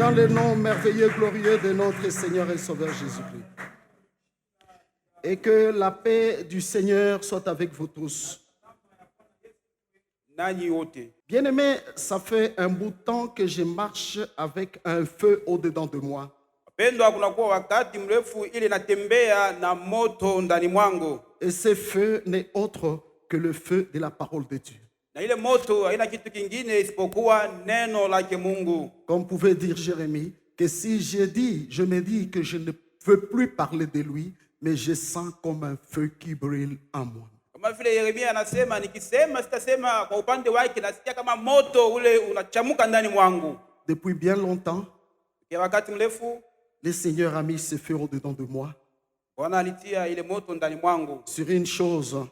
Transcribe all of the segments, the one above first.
dans le nom merveilleux, glorieux de notre Seigneur et Sauveur Jésus-Christ. Et que la paix du Seigneur soit avec vous tous. Bien-aimés, ça fait un bout de temps que je marche avec un feu au-dedans de moi. Et ce feu n'est autre que le feu de la parole de Dieu. Comme pouvait dire Jérémie, que si je me dis que je ne veux plus parler de lui, mais je sens comme un feu qui brûle en moi. Depuis bien longtemps, le Seigneur a mis ce feu au-dedans de moi sur une chose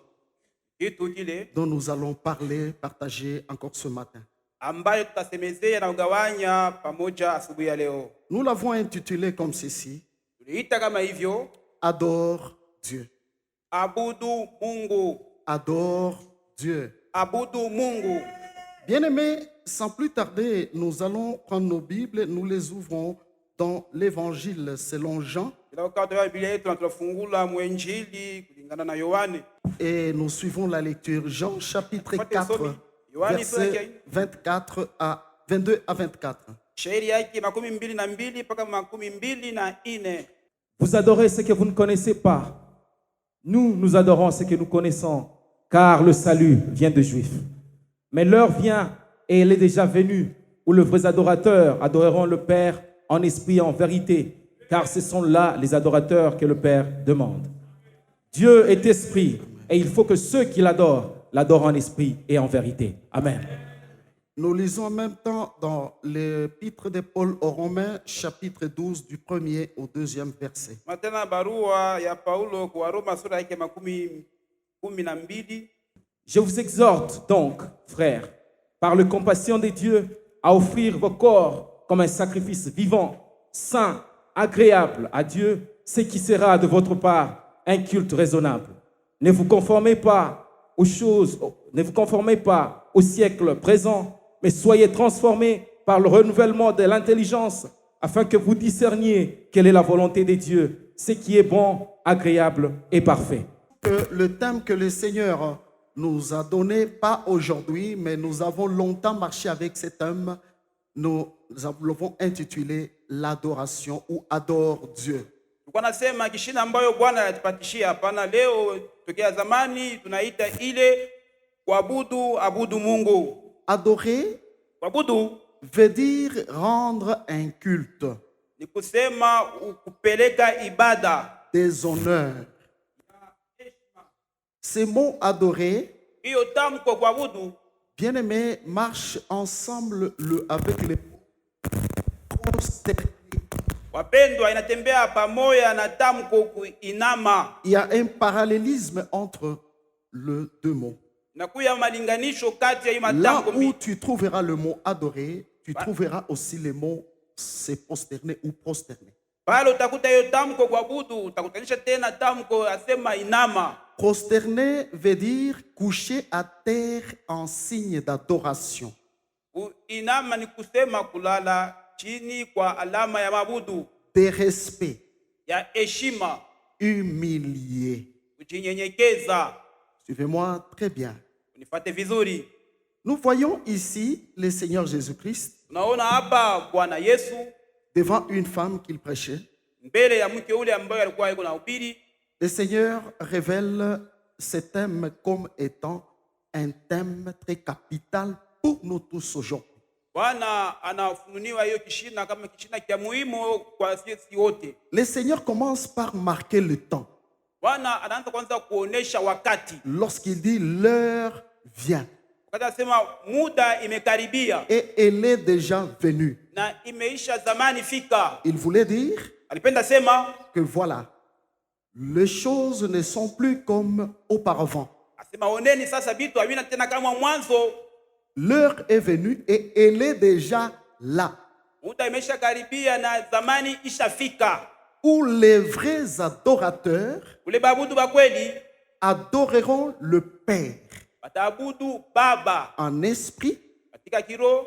dont nous allons partager encore ce matin. Nous l'avons intitulé comme ceci: Adore Dieu. Adore Dieu. Bien-aimés, sans plus tarder, nous allons prendre nos Bibles, nous les ouvrons dans l'Évangile selon Jean. Et nous suivons la lecture. Jean chapitre 4, versets 22 à 24. Vous adorez ce que vous ne connaissez pas. Nous adorons ce que nous connaissons, car le salut vient des Juifs. Mais l'heure vient, et elle est déjà venue, où les vrais adorateurs adoreront le Père en esprit et en vérité, car ce sont là les adorateurs que le Père demande. Dieu est esprit, et il faut que ceux qui l'adorent en esprit et en vérité. Amen. Nous lisons en même temps dans l'épître de Paul aux Romains, chapitre 12, du 1er au 2e verset. Je vous exhorte donc, frères, par la compassion de Dieu, à offrir vos corps comme un sacrifice vivant, saint, agréable à Dieu, ce qui sera de votre part un culte raisonnable. Ne vous conformez pas aux choses, ne vous conformez pas au siècle présent, mais soyez transformés par le renouvellement de l'intelligence, afin que vous discerniez quelle est la volonté de Dieu, ce qui est bon, agréable et parfait. Le thème que le Seigneur nous a donné, pas aujourd'hui, mais nous avons longtemps marché avec cet thème, nous l'avons intitulé l'adoration ou adore Dieu. Adorer veut dire rendre un culte, des honneurs. Ces mots adorer, bien-aimés, marchent ensemble avec les prosterner. Il y a un parallélisme entre les deux mots. Là où tu trouveras le mot adorer, tu trouveras aussi le mot se prosterner ou prosterner. Prosterner veut dire coucher à terre en signe d'adoration. De respect. Humilié. Suivez-moi très bien. Nous voyons ici le Seigneur Jésus-Christ devant une femme qu'il prêchait. Le Seigneur révèle ce thème comme étant un thème très capital pour nous tous aujourd'hui. Le Seigneur commence par marquer le temps. Lorsqu'il dit l'heure vient. Et elle est déjà venue. Il voulait dire que voilà, les choses ne sont plus comme auparavant. L'heure est venue et elle est déjà là. Où les vrais adorateurs adoreront le Père en esprit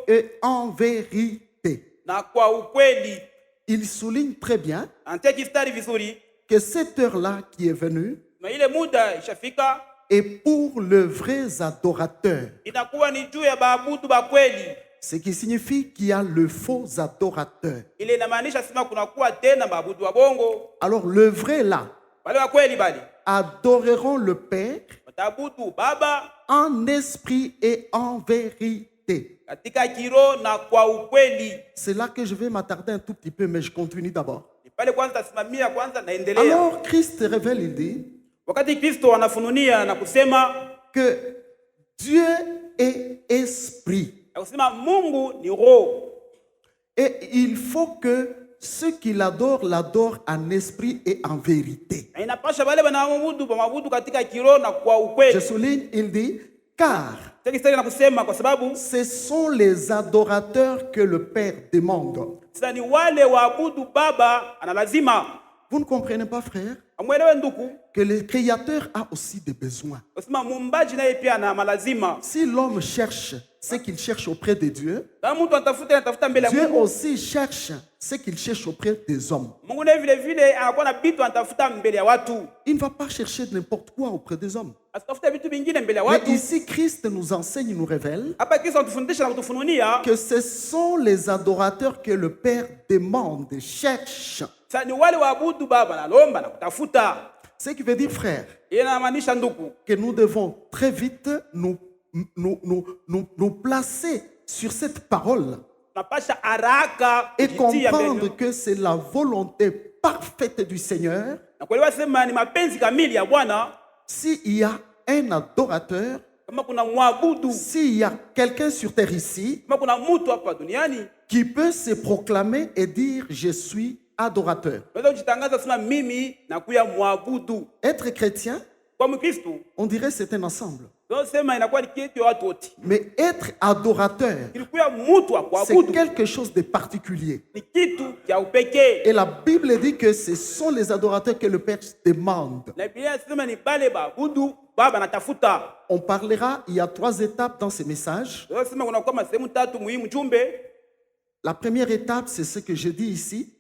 et en vérité. na kwa ukweli. Il souligne très bien Anatia kistari vizuri que cette heure-là qui est venue na ile muda ishafika, est pour les vrais adorateurs. inakuwa ni juu ya baabudu ba kweli. Ce qui signifie qu'il y a le faux adorateur. Ile inamaanisha sema kunakuwa tena baabudu wa bongo. Alors le vrai là Wale wa kweli bali adoreront le Père wataabudu Baba en esprit et en vérité. katika kiro na kwa ukweli. C'est là que je vais m'attarder un tout petit peu, mais je continue d'abord. Ni pale kwanza tasimamia kwanza naendelea. Alors Christ révèle, il dit Wakati Kristo anafununia na kusema que Dieu est esprit. na kusema Mungu ni roho. Et il faut que ceux qui l'adorent en esprit et en vérité. Na inapasha wale wanaabudu katika kiro na kwa ukweli. Je souligne, il dit, car Sasa na kusema kwa sababu ce sont les adorateurs que le Père demande. sasa ni wale waabudu Baba ana lazima. Vous ne comprenez pas, frère, Amwelewe nduku, que le Créateur a aussi des besoins. kusema muumbaji naye pia ana malazima. Si l'homme cherche ce qu'il cherche auprès de Dieu, Kama mtu anatafuta mbele ya Dieu Mungu, aussi cherche ce qu'il cherche auprès des hommes. Mungu naye vile vile anakuwa na vitu anatafuta mbele ya watu. Il ne va pas chercher n'importe quoi auprès des hommes. Asitafuta vitu vingine mbele ya Mais watu. ici, Christ nous enseigne, nous révèle Hapa Kristo anatufundisha na kutufununia que ce sont les adorateurs que le Père demande, cherche. sasa ni wale waabudu Baba nalomba na kutafuta. Ce qui veut dire, frère, Ile inamaanisha nduku, que nous devons très vite nous placer sur cette parole tunapasha haraka et kujitia comprendre mbele. que c'est la volonté parfaite du Seigneur. Na kuelewa sema ni mapenzi kamili ya Bwana S'il y a un adorateur, kama kuna mwabudu, s'il y a quelqu'un sur terre ici kama kuna mtu hapa duniani qui peut se proclamer et dire je suis adorateur. unaweza kujitangaza sema mimi nakuya mwabudu. Être chrétien, Kwa Mkristo on dirait c'est un ensemble. ndio sema inakuwa ni kitu ya watu wote. Mais être adorateur, Ilikuwa mtu wa c'est kuabudu quelque chose de particulier. ni kitu cha upekee. Et la Bible dit que ce sont les adorateurs que le Père demande. Na Biblia inasema ni bale baabudu Baba anatafuta. On parlera, il y a 3 étapes dans ce message. Ndio sema kuna kama sehemu tatu muhimu jumbe. La première étape, c'est ce que je dis ici.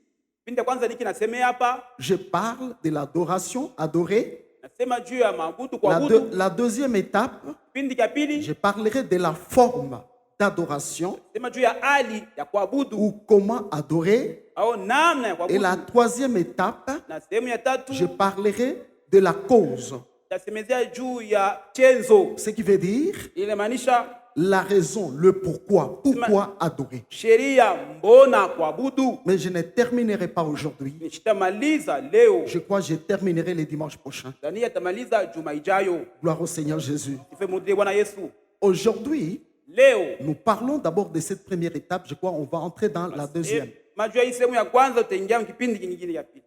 Pindi ya kwanza niki nasemea hapa, Je parle de l'adoration, adorer. nasema juu ya maabudu kuabudu. La deuxième étape, Pindi ya pili je parlerai de la forme d'adoration nasema juu ya hali ya kuabudu ou comment adorer. au namna ya Et kuabudu. la troisième étape, Na sehemu ya tatu je parlerai de la cause. tasemezea juu ya chanzo. Ce qui veut dire Ile maanisha la raison, le pourquoi. Pourquoi adorer. sheria mbona kuabudu. Mais je ne terminerai pas aujourd'hui. Nishitamaliza leo. Je crois que je terminerai le dimanche prochain. Dania tamaliza juma ijayo. Gloire au Seigneur Jésus. Ifemudie Bwana Yesu. Aujourd'hui, Leo nous parlons d'abord de cette première étape. Je crois qu'on va entrer dans la deuxième. majua hii sehemu ya kwanza utaingia kipindi kingine ya pili.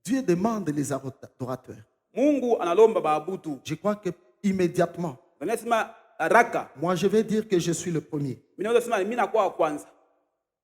Dieu demande les adorateurs. Mungu analomba baabudu. Je crois que immédiatement, Wanasema haraka. moi je vais dire que je suis le premier. Mimi naweza sema mimi nakuwa wa kwanza.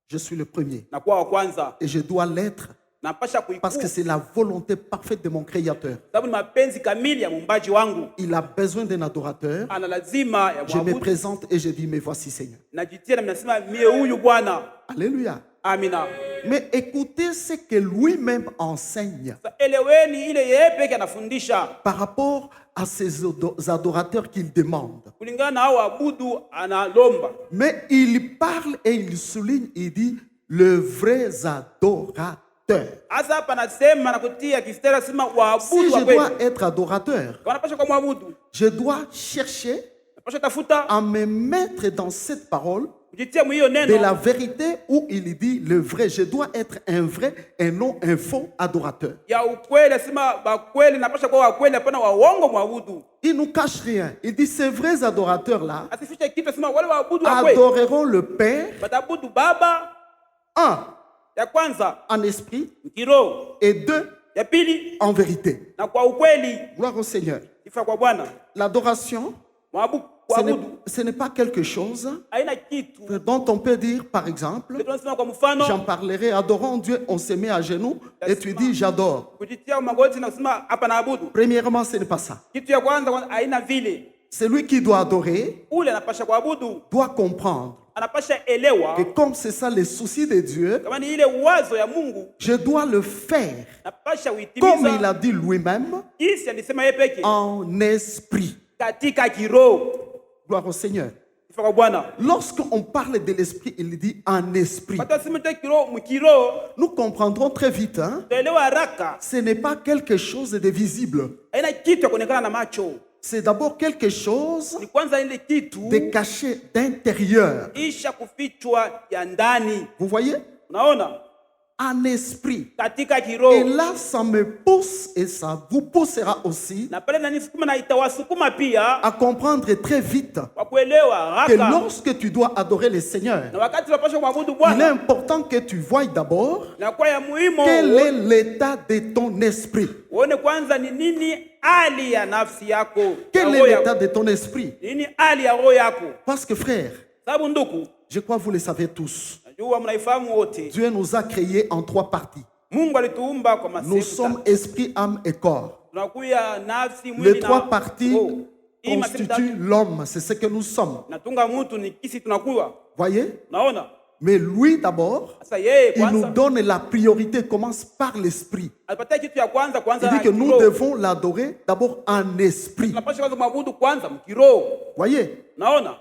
Je suis le premier. Nakuwa wa kwanza. Et je dois l'être Napasha parce que kuikua. c'est la volonté parfaite de mon Créateur. Sababu ni mapenzi kamili ya muumbaji wangu. Il a besoin d'un adorateur. Ana lazima ya Je me kuabudu. présente et je dis, mais voici Seigneur. Najitia na mnasema mie huyu Bwana. Alléluia. Amina. Mais écoutez ce que lui-même enseigne Sasa eleweni ile yeye peke anafundisha par rapport à ces adorateurs qu'il demande. kulingana na hao waabudu analomba. Mais il parle et il souligne, il dit, le vrai adorateur. Hasa hapa nasema na kutia kistera sema Si waabudu je wa dois kweli. être adorateur, Wanapasha kwa mwabudu. je dois chercher Napasha tafuta à me mettre dans cette parole kujitia mwiyo de neno la vérité où il dit le vrai. Je dois être un vrai et non un faux adorateur. ya ukweli, asema ba kweli, napasha kwa wa kweli, hapana wa uongo mwabudu. Il ne nous cache rien. Il dit ces vrais adorateurs-là Asifiche kitu, asema wale waabudu wa kweli adoreront le Père, batabudu Baba ya kwanza en esprit kiroho, et 2 ya pili en vérité. na kwa ukweli. Gloire au Seigneur. Sifa kwa Bwana. L'adoration, Kuabudu ce n'est pas quelque chose haina kitu dont on peut dire, par exemple, tunasema kwa mfano j'en parlerai, adorons Dieu, on se met à genoux et tu dis j'adore. kujitia magoti na kusema hapa naabudu. Premièrement, ce n'est pas ça. Kitu ya kwanza haina vile. Celui qui doit adorer Ule anapasha kuabudu doit comprendre anapasha elewa que comme c'est ça les soucis de Dieu, kama ni ile wazo ya Mungu je dois le faire napasha comme il uitimiza a dit lui-même, jinsi alisema yeye peke en esprit. katika kiroho. Gloire au Seigneur. Sifa kwa Bwana. Lorsqu'on parle de l'esprit, il dit en esprit. Pata simete kiroho mkiroho Nous comprendrons très vite, hein? tuelewa haraka. Ce n'est pas quelque chose de visible. Haina kitu ya kuonekana na macho. C'est d'abord quelque chose Ni kwanza ile kitu de caché d'intérieur. isha kufichwa ya ndani. Vous voyez? Unaona? En esprit. Katika Et kiroho. là, ça me pousse et ça vous poussera aussi Na pale nanisukuma na itawasukuma pia à comprendre très vite kwa kuelewa que haraka. lorsque tu dois adorer le Seigneur, Na wakati tunapaswa kumwabudu il est Bwana important que tu voies d'abord na kwa ya muhimu quel est l'état de ton esprit. uone kwanza ni nini hali ya nafsi yako. ya Quel roho est yako. l'état de ton esprit? Nini hali ya roho yako? Parce que frère, Sababu ndugu, je crois que vous le savez tous, najua mnaifahamu wote. Dieu nous a créés en 3 parties. Mungu alituumba kwa Nous masehemu sommes tatu. esprit, âme et corps. Tunakuya nafsi, Les mwili na 3 parties roho. Hii masehemu tatu constituent l'homme, c'est ce que nous sommes. natunga mtu ni kisi tunakuwa. Voyez? Naona? Mais lui d'abord, Sasa yeye il nous kwanza donne la priorité, commence par l'esprit. alipatia kitu ya kwanza Il na dit que nous kiroho. devons l'adorer d'abord en esprit. Tunapaswa kwanza kumwabudu kwanza mkiroho. Voyez? Naona?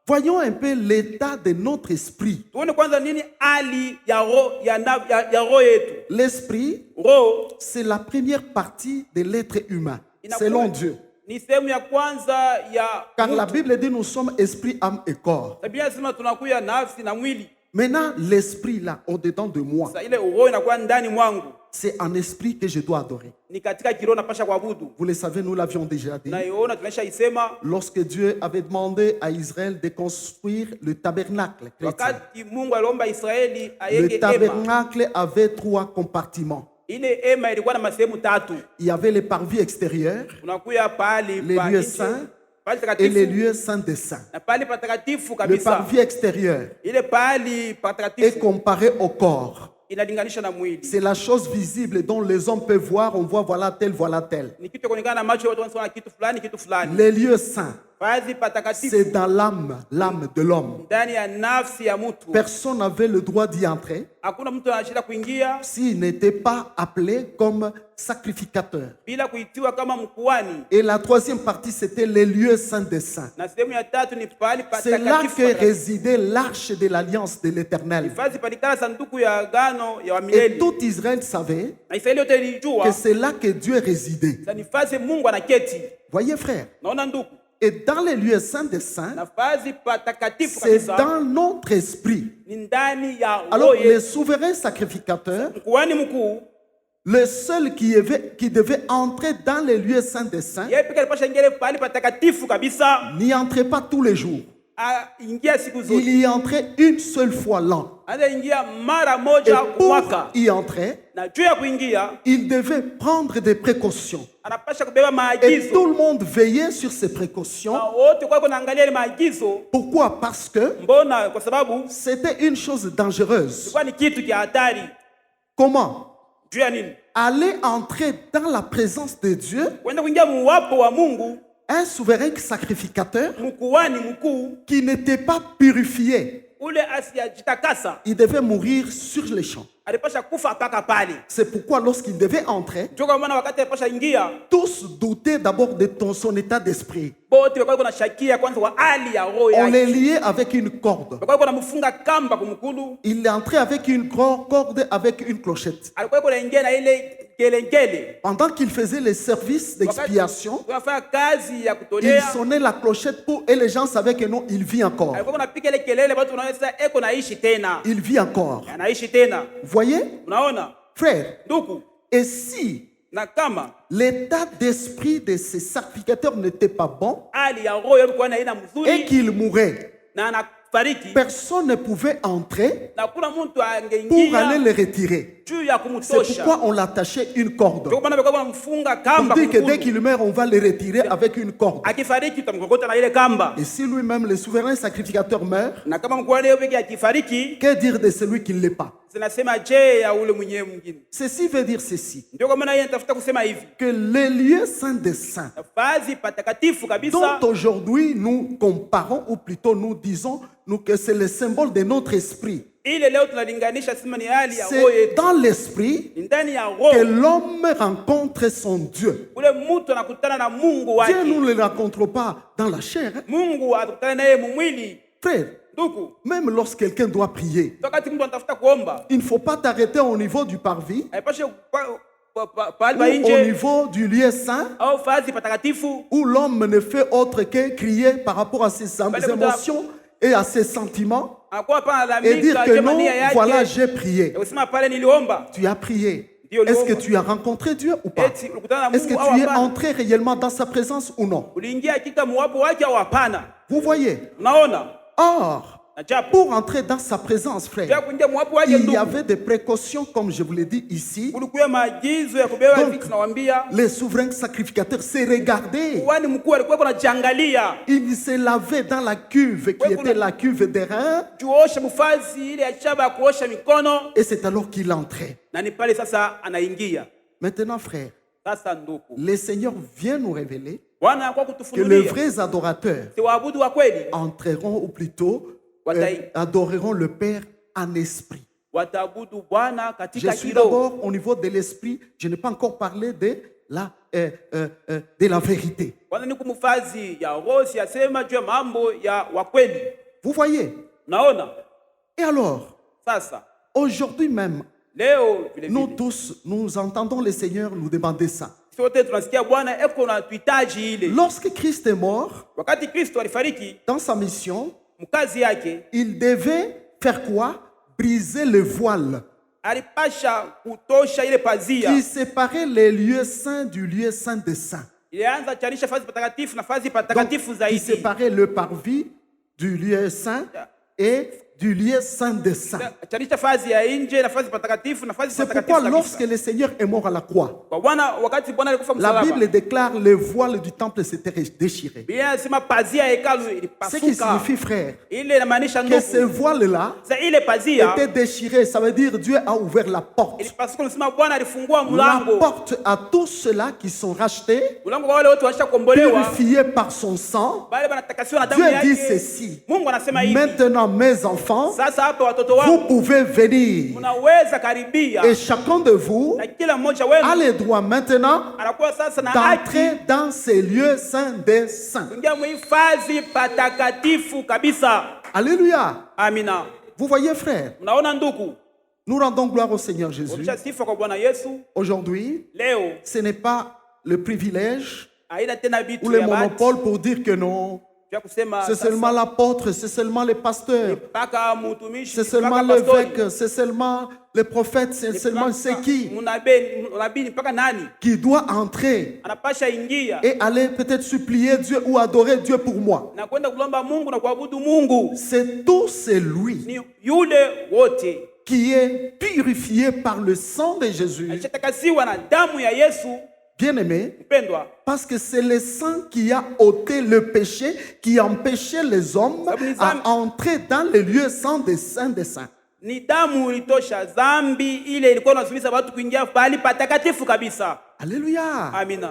Voyons un peu l'état de notre esprit. Tuone kwanza nini hali ya roho ya roho yetu. L'esprit, Roho c'est la première partie de l'être humain, inakuwa- selon Dieu. ni sehemu ya kwanza ya Car la mtu. Bible dit nous sommes esprit, âme et corps. Biblia inasema tunakuya nafsi na mwili. Maintenant, l'esprit là, au-dedans de moi, Sasa ile roho inakuwa ndani mwangu. c'est en esprit que je dois adorer. Ni katika kiroho napasha kuabudu. Vous le savez, nous l'avions déjà dit. Tunaiona tunaisha isema Lorsque Dieu avait demandé à Israël de construire le tabernacle chrétien, wakati Mungu aliomba Israeli le ayeke hema. tabernacle avait 3 compartiments. Ile hema ilikuwa na masehemu tatu. Il y avait les parvis extérieurs, Tunakuya pahali les pa lieux nje, saints pahali et les takatifu lieux saints des saints. na pahali patakatifu Le kabisa. parvis extérieur Ile pahali est patakatifu comparé au corps. inalinganisha na mwili. C'est la chose visible dont les hommes peuvent voir, on voit voilà tel, voilà tel. Ni kitu kuonekana na macho, watu wanasema kitu fulani kitu fulani. Les lieux saints, Pahali patakatifu c'est dans l'âme, l'âme de l'homme. ndani ya nafsi ya mtu. Personne n'avait le droit d'y entrer Hakuna mtu anashinda kuingia s'il n'était pas appelé comme sacrificateur. bila kuitiwa kama mkuhani. Et la 3e partie, c'était les lieux saints des saints. Na sehemu ya tatu ni pahali C'est là patakatifu. que résidait l'arche de l'alliance de l'Éternel. Hifadhi palikala sanduku ya agano ya Et wamilele. tout Israël savait Na Israeli yote ilijua que c'est là que Dieu résidait. sa nafasi Mungu anaketi. Voyez frère, Naona ndugu, et dans les lieux saints des saints, nafasi patakatifu c'est kabisa dans notre esprit. ni ndani ya Alors roho le yetu. souverain sacrificateur, Mkuhani mkuu le seul qui devait entrer dans les lieux saints des saints, yeye pekee alipasha ingia pahali patakatifu kabisa, n'y entrait pas tous les jours. ingia siku zote. Il y entrait une seule fois l'an. Anaweza ingia mara Et moja kwa pour mwaka. y entrer, Na juu ya kuingia il devait prendre des précautions. anapasha kubeba Et maagizo. tout le monde veillait sur ces précautions. Na wote kwa kunaangalia ile maagizo. Pourquoi? Parce que Mbona? Kwa sababu c'était une chose dangereuse. ilikuwa ni kitu kia hatari. Comment? Juu ya nini? Aller entrer dans la présence de Dieu, Kwenda kuingia muwapo wa Mungu, un souverain sacrificateur mkuhani mkuu qui n'était pas purifié, ule asiyajitakasa il devait mourir sur les champs. alipasha kufa mpaka pale. C'est pourquoi lorsqu'il devait entrer, Ndio kwa maana wakati alipasha ingia, tous doutaient d'abord de son état d'esprit. bote walikuwa na shakia kwanza wa hali ya roho On yake. les liait avec une corde. Walikuwa wanamfunga kamba kumkulu, Il entrait avec une corde avec une clochette. alikuwa anaingia na ile kelengele. Pendant qu'il faisait les services d'expiation, Wakafanya kazi ya il kutolea, sonnait la clochette et les gens savaient que non, il vit encore. alikuwa anapiga ile kelele, watu wanaweza eko naishi tena, Il vit encore. anaishi tena. Vous voyez, Unaona frère, ndugu, et si na kama l'état d'esprit de ces sacrificateurs n'était pas bon hali ya roho ilikuwa haina et mzuri qu'ils mouraient, na anafariki, personne ne pouvait entrer na kuna mtu pour aller angeingia les retirer. juu ya C'est kumtosha. pourquoi on l'attachait une corde. Ndio maana walikuwa wanamfunga kamba Pour dire que dès kumkulu. qu'il meurt, on va le retirer avec une corde. Akifariki tutamkokota na ile kamba. Et si lui-même, le souverain sacrificateur, meurt, Na kama mkuhani yeye pekee akifariki, que dire de celui qui ne l'est pas? zinasema je ya ule mwenyewe mwingine. Ceci veut dire ceci, Ndio kwa maana yeye anatafuta kusema hivi, que les lieux saints des saints, nafasi patakatifu kabisa, dont aujourd'hui nous comparons, ou plutôt nous disons que c'est le symbole de notre esprit. ile leo tunalinganisha sema ni hali ya roho C'est yetu, dans l'esprit ni ndani ya que roho l'homme rencontre son Dieu. ule mtu anakutana na Mungu wake. Dieu, nous ne le rencontrons pas dans la chair. Hein. Mungu atakutana naye mumwili. Frère, Ndugu, même lorsque quelqu'un doit prier, wakati mtu anatafuta kuomba, il ne faut pas t'arrêter au niveau du parvis haipashe pahali pa ou au nje niveau du lieu saint au fasi patakatifu, où l'homme ne fait autre que crier par rapport à ses émotions et à ses sentiments anakuwa hapa et dire analalamika que jema non, nia voilà, yake, j'ai prié. usema pale niliomba. Tu as prié. Ndio Est-ce que uliomba. tu as rencontré Dieu ou pas? Eti ulikutana na Est-ce que Mungu au tu es hapana? entré réellement dans sa présence ou non? Uliingia hakika muwapo wake au hapana? Vous voyez? Unaona? Or, Na japo pour entrer dans sa présence, ya frère, kuingia muwapo wake il y ndugu, avait des précautions, comme je vous l'ai dit ici. kulikuwa maagizo ya kubeba Donc, vitu nawaambia. Les souverains sacrificateurs s'est regardé. Kuhani mkuu alikuwa anajiangalia, Il se lavait dans la cuve qui était la cuve des reins. tuoshe mfazi ile ya shaba ya kuosha mikono, Et c'est alors qu'il entrait. na ni pale sasa anaingia. Maintenant, frère, Sasa ndugu, le Seigneur vient nous révéler Bwana anakuwa que les kutufunulia vrais adorateurs si waabudu wa kweli entreront, ou plutôt Watai- adoreront le Père en esprit. wataabudu Bwana Je katika suis kiroho. d'abord au niveau de l'esprit. Je n'ai pas encore parlé de la vérité. Kwanza ni kumfazi ya roho, siyasema juu ya mambo ya wa kweli. Vous voyez? Naona Et alors, sasa aujourd'hui même, leo vile nous vile tous, nous entendons le Seigneur nous demander ça. sote tunasikia Bwana eko na tuhitaji ile. Lorsque Christ est mort, Wakati Kristo alifariki dans sa mission, mkazi yake, il devait faire quoi? Briser le voile alipasha kutosha ile pazia qui séparait les lieux saints du lieu saint des saints. ilianza chanisha fazi patakatifu na fazi Donc, patakatifu qui zaidi, séparait le parvis du lieu saint et du lieu saint des saints. chanisha fazi ya nje na fazi patakatifu na fazi C'est patakatifu pourquoi lorsque kabisa. le Seigneur est mort à la croix, Kwa Bwana, wakati Bwana alikufa la msalaba, Bible déclare le voile du temple s'était déchiré. Biblia inasema pazia ya hekalu Ce qui ilipasuka. signifie, frère, Ile inamaanisha que ce ndugu, voile-là sasa ile pazia était déchiré. Ça veut dire Dieu a ouvert la porte. ilipasuka, nasema Bwana alifungua La mlango, porte à tous ceux-là qui sont rachetés, mlango kwa wale wote washakombolewa, purifiés par son sang. bale banatakasiwa na damu Dieu dit yake. ceci. Mungu anasema hivi, Maintenant, mes enfants, sasa hapa watoto vous wangu pouvez venir. mnaweza karibia, Et chacun de vous na kila mmoja a wenu le droit maintenant anakuwa sasa na haki d'entrer dans ces lieux saints des saints. kuingia muhifadhi patakatifu kabisa. Alléluia. Amina. Vous voyez, frère, Mnaona ndugu, nous rendons gloire au Seigneur Jésus. kurudisha sifa kwa Bwana Yesu. Aujourd'hui, Leo ce n'est pas le privilège haina tena ou vitu le ya bahati monopole pour dire que non, vya kusema c'est seulement l'apôtre, c'est seulement les pasteurs, mpaka mtumishi, c'est seulement mpaka pastori, l'évêque, c'est seulement les prophètes, c'est seulement c'est qui Nabii mpaka nani qui doit entrer anapasha ingia et aller peut-être supplier Dieu ou adorer Dieu pour moi. na kwenda kulomba Mungu na kuabudu Mungu. C'est tout celui Ni yule wote qui est purifié par le sang de Jésus, alishatakasiwa na damu ya Yesu. bien-aimé, Mpendwa, parce que c'est le sang qui a ôté le péché, qui empêchait les hommes à entrer dans les lieux saints des saints des saints. ni damu ilitosha dhambi ile ilikuwa inazuiza watu kuingia pahali patakatifu kabisa. Alléluia. Amina.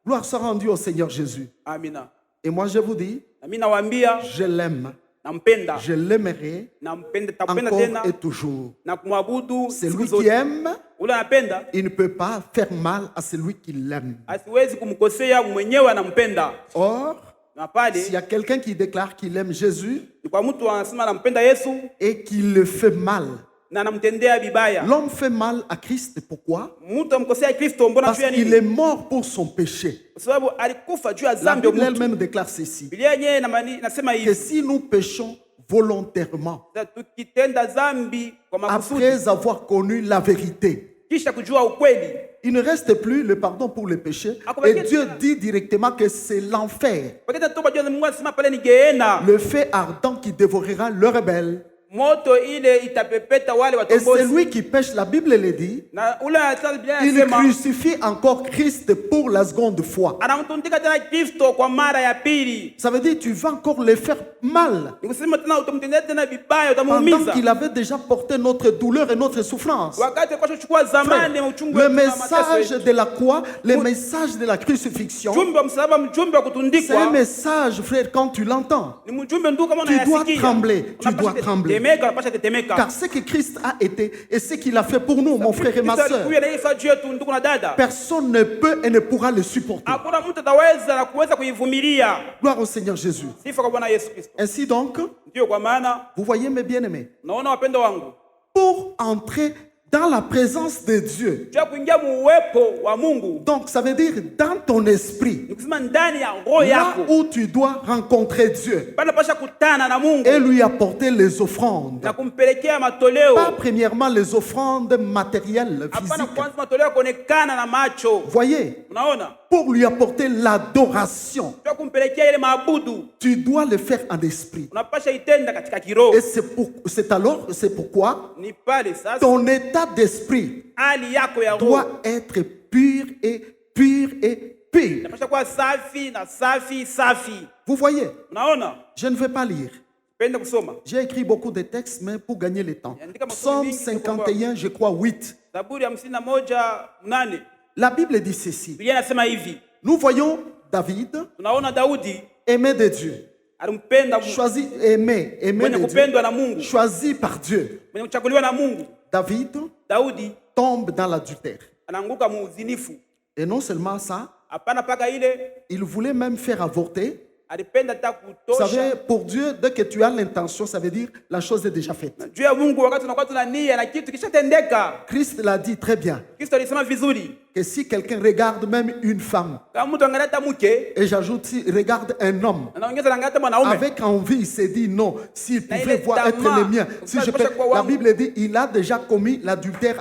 Gloire soit rendue au Seigneur Jésus. Amina. Et moi je vous dis, Na mimi nawaambia je l'aime, nampenda, je l'aimerai nampenda, takupenda encore tena et toujours. na kumwabudu siku Celui qui zote. aime, Ule anapenda il ne peut pas faire mal à celui qui l'aime. asiwezi kumkosea mwenyewe, anampenda. Or, Na pale s'il y a quelqu'un qui déclare qu'il aime Jésus ni kwa mtu anasema anampenda Yesu et qu'il le fait mal, na anamtendea vibaya, l'homme fait mal à Christ. Pourquoi? mtu amkosea Kristo, mbona Parce juu ya qu'il nini? est mort pour son péché. Kwa sababu alikufa juu ya La dhambi ya Bible mtu. elle-même déclare ceci, Biblia yenyewe nasema que hivi, si nous péchons volontairement, sasa tukitenda dhambi kwa makusudi après avoir connu la vérité, kisha kujua ukweli, il ne reste plus le pardon pour le péché. Et Dieu dit directement que c'est l'enfer, wakati toba juu Mungu anasema pale ni geena, le feu ardent qui dévorera le rebelle. moto ile itapepeta wale Et watombozi. celui qui pêche, la Bible le dit, Na ule anasema Biblia il inasema crucifie encore Christ pour la seconde fois. anamtundika tena Kristo kwa mara ya pili. Ça veut dire tu vas encore le faire mal. Ni kusema tena utamtendea tena vibaya, Pendant utamuumiza. qu'il avait déjà porté notre douleur et notre souffrance. Wakati kwa kuchukua zamani Frère, uchungu le wetu na mateso message yetu. de la croix, le message de la crucifixion, Mjumbe wa msalaba, mjumbe wa c'est un kutundikwa message, frère, quand tu l'entends. ni mjumbe ndugu kama Tu dois unayasikia. trembler, tu Unapasha dois trembler. tetemeka, unapasha tetemeka. Car ce que Christ a été et ce qu'il a fait pour nous, mon frère et ma Kristo soeur, alikuja na ifa juu yetu ndugu na dada. personne ne peut et ne pourra le supporter. Hakuna mtu ataweza na kuweza kuivumilia. Gloire au Seigneur Jésus. Sifa kwa Bwana Yesu Kristo. Ainsi donc, Ndio kwa maana vous voyez mes bien-aimés, naona wapendo wangu, pour entrer dans la présence de Dieu, jua kuingia muwepo wa Mungu, donc ça veut dire dans ton esprit, ni kusema ndani ya roho là yako où tu dois rencontrer Dieu pale pasha kutana na Mungu et lui apporter les offrandes. na kumpelekea matoleo. Pas premièrement les offrandes matérielles, Hapana physiques. kwanza matoleo kuonekana na macho. Voyez, Unaona? pour lui apporter l'adoration, Jua kumpelekea ile maabudu. tu dois le faire en esprit. Unapasha itenda katika kiroho. Et c'est pourquoi Ni pale sasa ton état d'esprit hali yako ya roho doit être pur et pur et pur. inapasha kuwa safi na safi safi. Vous voyez, Unaona? je ne vais pas lire. Penda kusoma. J'ai écrit beaucoup de textes, mais pour gagner le temps. Psaume 51, je crois 8. Zaburi ya 51:8. La Bible dit ceci. Biblia inasema hivi. Nous voyons David, Tunaona Daudi aimé de Dieu, alimpenda Mungu, choisi, aimé mwenye de Dieu, kupendwa na Mungu, choisi par Dieu. mwenye kuchaguliwa na Mungu. David Daudi tombe dans l'adultère. anaanguka muuzinifu. Et non seulement ça, Hapana paka ile il voulait même faire avorter. alipenda hata Vous savez, kutosha. pour Dieu, dès que tu as l'intention, ça veut dire la chose est déjà faite. Juu ya Mungu wakati tunakuwa tuna nia na kitu kishatendeka. Christ l'a dit très bien, Kristo alisema vizuri. que si quelqu'un regarde même une femme, Kama mtu angalia hata mke, et j'ajoute, s'il regarde un homme, anaongeza angalia hata mwanaume. avec envie, il s'est dit non, s'il Na pouvait ile voir être tamaa, le mien, si je peux, kwa la wangu. Bible dit, il a déjà commis l'adultère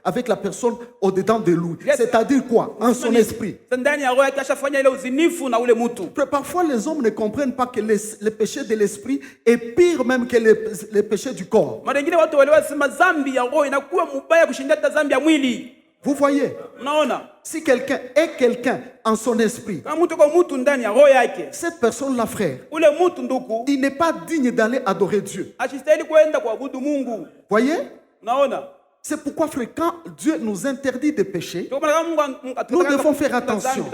avec la personne au-dedans de lui. C'est-à-dire quoi? En son esprit. Ndani ya roho yake ashafanya ile uzinifu na ule mtu. Parfois, les hommes ne comprennent pas que le péché de l'esprit est pire même que le péché du corps. Mara nyingine watu waliwa sema dhambi ya roho inakuwa mbaya kushinda hata dhambi ya mwili. Vous voyez, Unaona? si quelqu'un est quelqu'un en son esprit, Kama mtu kwa mtu ndani ya roho yake, cette personne-là, frère, ule mtu ndugu il n'est pas digne d'aller adorer Dieu. asistahili kwenda kuabudu Mungu. Voyez? Unaona? C'est pourquoi, frère, quand Dieu nous interdit de pécher, Ndio maana kama Mungu nous devons faire attention.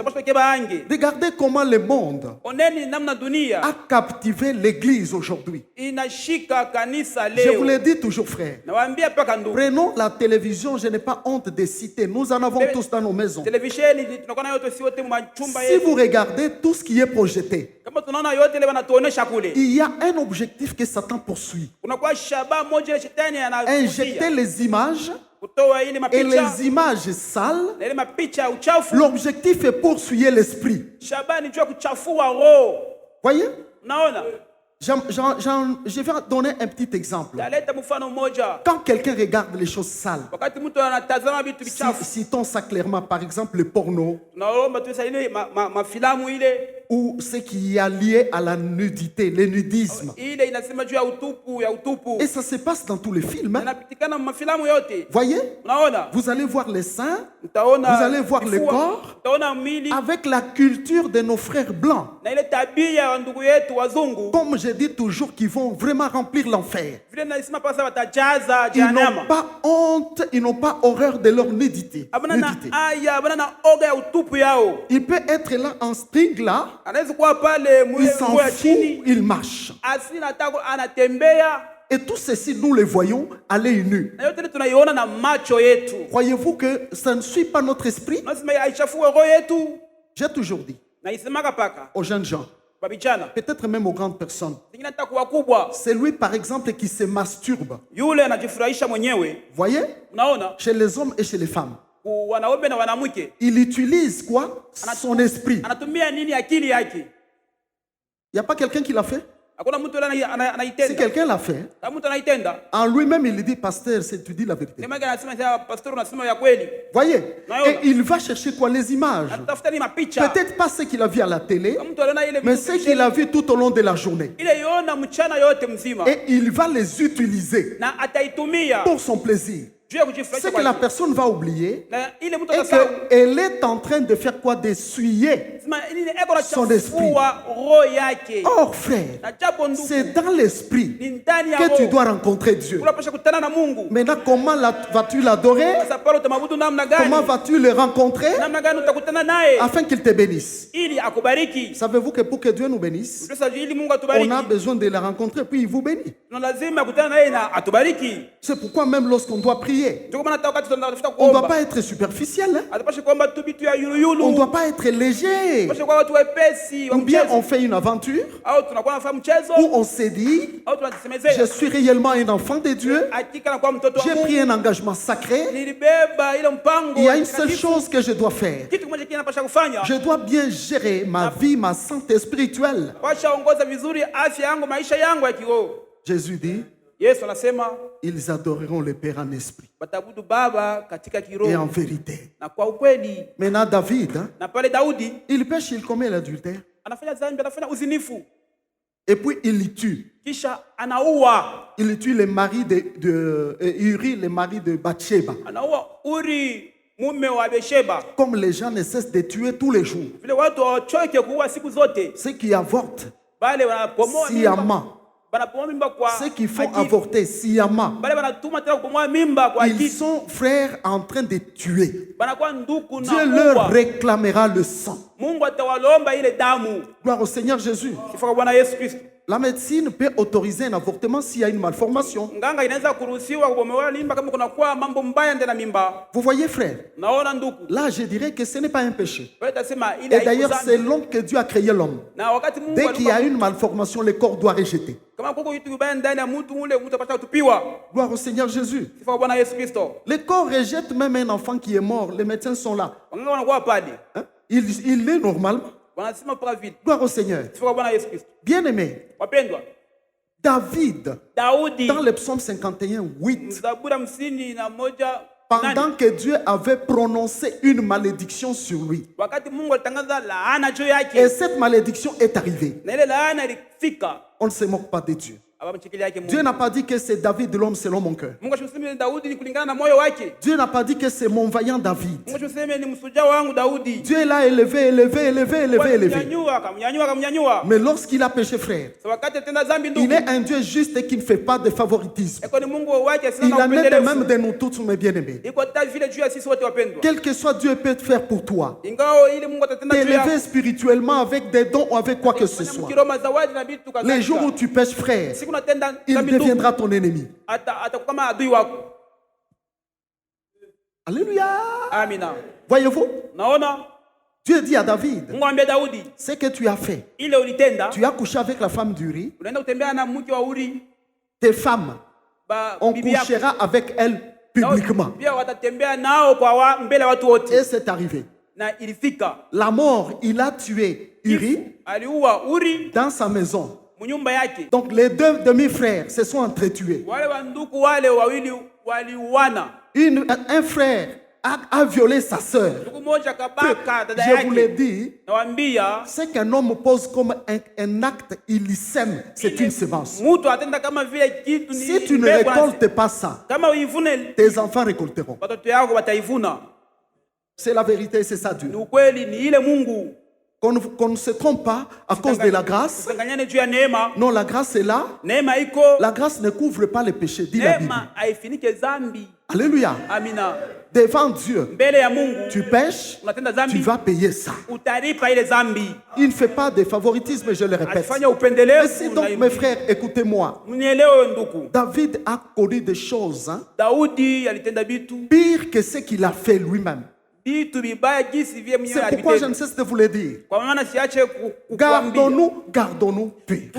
Regardez comment le monde Oneni namna dunia a captivé l'église aujourd'hui. inashika kanisa Je vous leo. le dis toujours, frère. Nawaambia paka ndugu. Prenons la télévision, je n'ai pas honte de citer. Nous en avons tous dans nos maisons. Televisheni tunakuwa nayo yote, si wote machumba Si vous yetu. regardez tout ce qui est projeté, Kama tunaona yote ile wanatuonesha kule. il y a un objectif que Satan poursuit. Kunakuwa shabaha moja ile shetani Injecter anakuja les images kutoa ile et mapicha les images sales. na ile mapicha ya uchafu. L'objectif est poursuivre l'esprit. Shabaha ni juu ya kuchafua roho. Voyez? Unaona? Je vais donner un petit exemple. Taleta mfano mmoja. Quand quelqu'un regarde les choses sales, Wakati mtu anatazama vitu vichafu, citons ça clairement, par exemple le porno tunaomba tu sasa ile mafilamu ile ou ce qui est lié à la nudité, le nudisme. ile inasema juu ya utupu. Et ça se passe dans tous les films. Hein. Inapitikana mafilamu yote. Voyez? Unaona? Vous allez voir les seins, Utaona vous allez voir le kifua, corps utaona mwili avec la culture de nos frères blancs. na ile tabia ya ndugu yetu wazungu. Comme je dis toujours, qui vont vraiment remplir l'enfer. Vile nasema pasa watajaza Ils n'ont jehanamu. pas honte, ils n'ont pas horreur de leur nudité. Abana na Nudité. aya, abana na oga ya utupu yao. Il peut être là en string là, Anaweza kuwa pale il s'en nguo ya fout, chini, il marche. asina tako anatembea. Et tout ceci, nous les voyons à l'œil nu. Na yote tunaiona na macho yetu. Croyez-vous que ça ne suit pas notre esprit? Nasema haichafue roho yetu. J'ai toujours dit Na isemaka paka aux jeunes gens, babichana. peut-être même aux grandes personnes, Zingine hata kwa kubwa. c'est lui par exemple qui se masturbe. Yule anajifurahisha mwenyewe. Voyez? Unaona? Chez les hommes et chez les femmes. Wanaume na wanamke. Il utilise quoi? Son esprit. Anatumia nini akili yake? Il n'y a pas quelqu'un qui l'a fait? hakuna mtu yule Si anaitenda. quelqu'un l'a fait, Kama mtu anaitenda, en lui-même, il dit, pasteur, tu dis la vérité. ni maana anasema sasa pastor unasema ya kweli. Voyez? Naona. Et il va chercher quoi? Les images. Atafuta ni mapicha. Peut-être pas ce qu'il a vu à la télé, Kama mtu aliona ile mais vitu ce qu'il a vu tout au long de la journée. ile iona mchana yote mzima Et il va les utiliser na ataitumia pour son plaisir. juu ya Ce kujifurahisha que la kwake. personne va oublier, Na ile mtu et atasahau qu'elle est en train de faire quoi? D'essuyer. sema ile eko na Son esprit. chafua roho yake. Or, frère, Na japo ndugu c'est dans l'esprit ni ndani ya que tu roho. dois rencontrer Dieu. Unapaswa kutana na Mungu. Maintenant, comment vas-tu l'adorer? Sasa pale utamwabudu namna Comment gani? vas-tu le rencontrer Namna gani utakutana naye afin qu'il te bénisse? ili akubariki? Savez-vous que pour que Dieu nous bénisse, Sasa ili Mungu on a atubariki, besoin de le rencontrer, puis il vous bénit. tuna lazima kutana naye na atubariki. C'est pourquoi même lorsqu'on doit prier, Ndio maana hata wakati tunatafuta on ne doit kuomba, pas être superficiel, hein. atapasha kuomba tu vitu ya On ne yuluyulu. doit pas être léger. Pasha kwa watu wepesi wa Ou bien on mchezo. fait une aventure Au tunakuwa nafanya mchezo où on s'est dit, au je tunajisemezea suis réellement un enfant de Dieu, hakika na kwa mtoto wa j'ai pris Mungu. un engagement sacré, Nilibeba ile mpango il y a wa une seule takatifu. chose que je dois faire. Kitu kimoja kile napasha kufanya, Je dois bien gérer ma vie, ma santé spirituelle. pasha ongoza vizuri afya yangu, maisha yangu ya kiroho. Jésus dit, Yesu anasema ils adoreront le Père en esprit batabudu Baba katika et en kiroho vérité. na kwa ukweli. Maintenant, David, hein, Na pale Daudi il pêche, il commet l'adultère. anafanya dhambi, anafanya uzinifu, Et puis il tue. kisha anaua Il tue le mari de Uri, le mari de Bathsheba. Uri mume wa Besheba. Comme les gens ne cessent de tuer tous les jours. Vile watu wachoke kuua siku zote, Ceux qui avortent bale wanapomoa mimba, sciemment, wanapomoa mimba kwa ceux qui font akili. avorter sciemment, Bale wanatuma tena kupomoa mimba kwa ils akili, sont frères en train de tuer. banakuwa nduku Dieu na leur kuua. réclamera le sang. Mungu atawalomba ile damu. Gloire au Seigneur Jésus. Sifa kwa Bwana Yesu Kristo. La médecine peut autoriser un avortement s'il y a une malformation. Nganga inaweza kuruhusiwa kubomoa mimba kama kuna kwa mambo mbaya ndani ya mimba. Vous voyez, frère, Naona nduku. là je dirais que ce n'est pas un péché. Wewe utasema ile Et d'ailleurs, haikuzami. c'est l'homme que Dieu a créé l'homme. Na wakati Mungu Dès qu'il y a aliumba- une malformation, le corps doit rejeter. kama kuko kitu kibaya ndani ya mtu ule mtu apata kutupiwa. Gloire au Seigneur Jésus. Sifa kwa Bwana Yesu Kristo. Le corps rejette même un enfant qui est mort. Les médecins sont là. Wanganga wanakuwa pale. Hein? Il est normalement. Wanasema mpaka vile. Gloire au Seigneur. Sifa kwa Bwana Yesu Kristo. Bien-aimé, Wapendwa, David, Daudi dans le psaume 51, 8, Zaburi 51 pendant que Dieu avait prononcé une malédiction sur lui, wakati Mungu alitangaza laana juu et yake cette malédiction est arrivée, na ile laana ilifika, on ne se moque pas de Dieu. abamchekelea yake Dieu Mungu. n'a pas dit que c'est David l'homme selon mon cœur. Mungu ashukuseme Daudi ni kulingana na moyo wake. Dieu n'a pas dit que c'est mon vaillant David. Mungu ashukuseme ni msuja wangu Daudi. Dieu l'a élevé, élevé, élevé, élevé, élevé. Akamnyanyua. Mais lorsqu'il a péché, frère, Sa wakati atenda dhambi il ndugu. est un Dieu juste qui ne fait pas de favoritisme. Eko ni Mungu wake Il asina en est de même upendelevu. de nous tous, mes bien-aimés. Iko hata vile juu ya sisi wote wapendwa. Quel que soit Dieu peut faire pour toi, Ingawa ile Mungu atatenda juu t'élever yako. spirituellement avec des dons ou avec quoi que ce soit. Mkiroma zawadi na vitu Les jours où kadhalika. tu pêches, frère, Siku natenda il dhambi ndugu. deviendra ton ennemi. Atakuwa kama adui wako. Alléluia. Amina. Voyez-vous, Naona Dieu dit à David, Mungu amwambia Daudi, ce que tu as fait, ile ulitenda, tu as couché avec la femme d'Uri, unaenda kutembea na mke wa Uri, tes femmes, on bibi yako. couchera avec elles publiquement. Pia watatembea nao kwa mbele ya watu wote. Et c'est arrivé. Na ilifika. La mort, il a tué Uri Aliua Uri dans sa maison. mnyumba yake. Donc les deux demi-frères se sont entretués. Wale wanduku wale wawili waliuana. Un frère a violé sa sœur. Ndugu moja kabaka dada Je vous l'ai yake. dit, Nawaambia ce qu'un homme pose comme un acte illicème, c'est une semence. mtu atenda kama vile kitu ni Si tu ne mbegu na- récoltes pas ça, kama uivune tes enfants récolteront. watoto yako wataivuna. C'est la vérité, c'est ça Ni Dieu. ukweli, ni ile Mungu. Qu'on ne se trompe pas à cause de la grâce. Usanganyane juu ya neema. Non, la grâce est là. Neema iko. La grâce ne couvre pas les péchés, dit la Bible. Neema haifinike dhambi. Alléluia. Amina. Devant Dieu, Mbele ya Mungu tu pêches, unatenda tu dhambi, vas payer ça. utalipa ile dhambi. Il ne fait pas de favoritisme, je le répète. Asifanya upendelevu. Ainsi donc, mes frères, écoutez-moi. Mnielewe ndugu. David a connu des choses, hein, Daudi alitenda vitu pire que ce qu'il a fait lui-même. vitu vibaya jinsi vile mwenyewe C'est pourquoi je ne alivitenda. cesse de vous le dire. Kwa maana siache kukuambia Gardons-nous purs.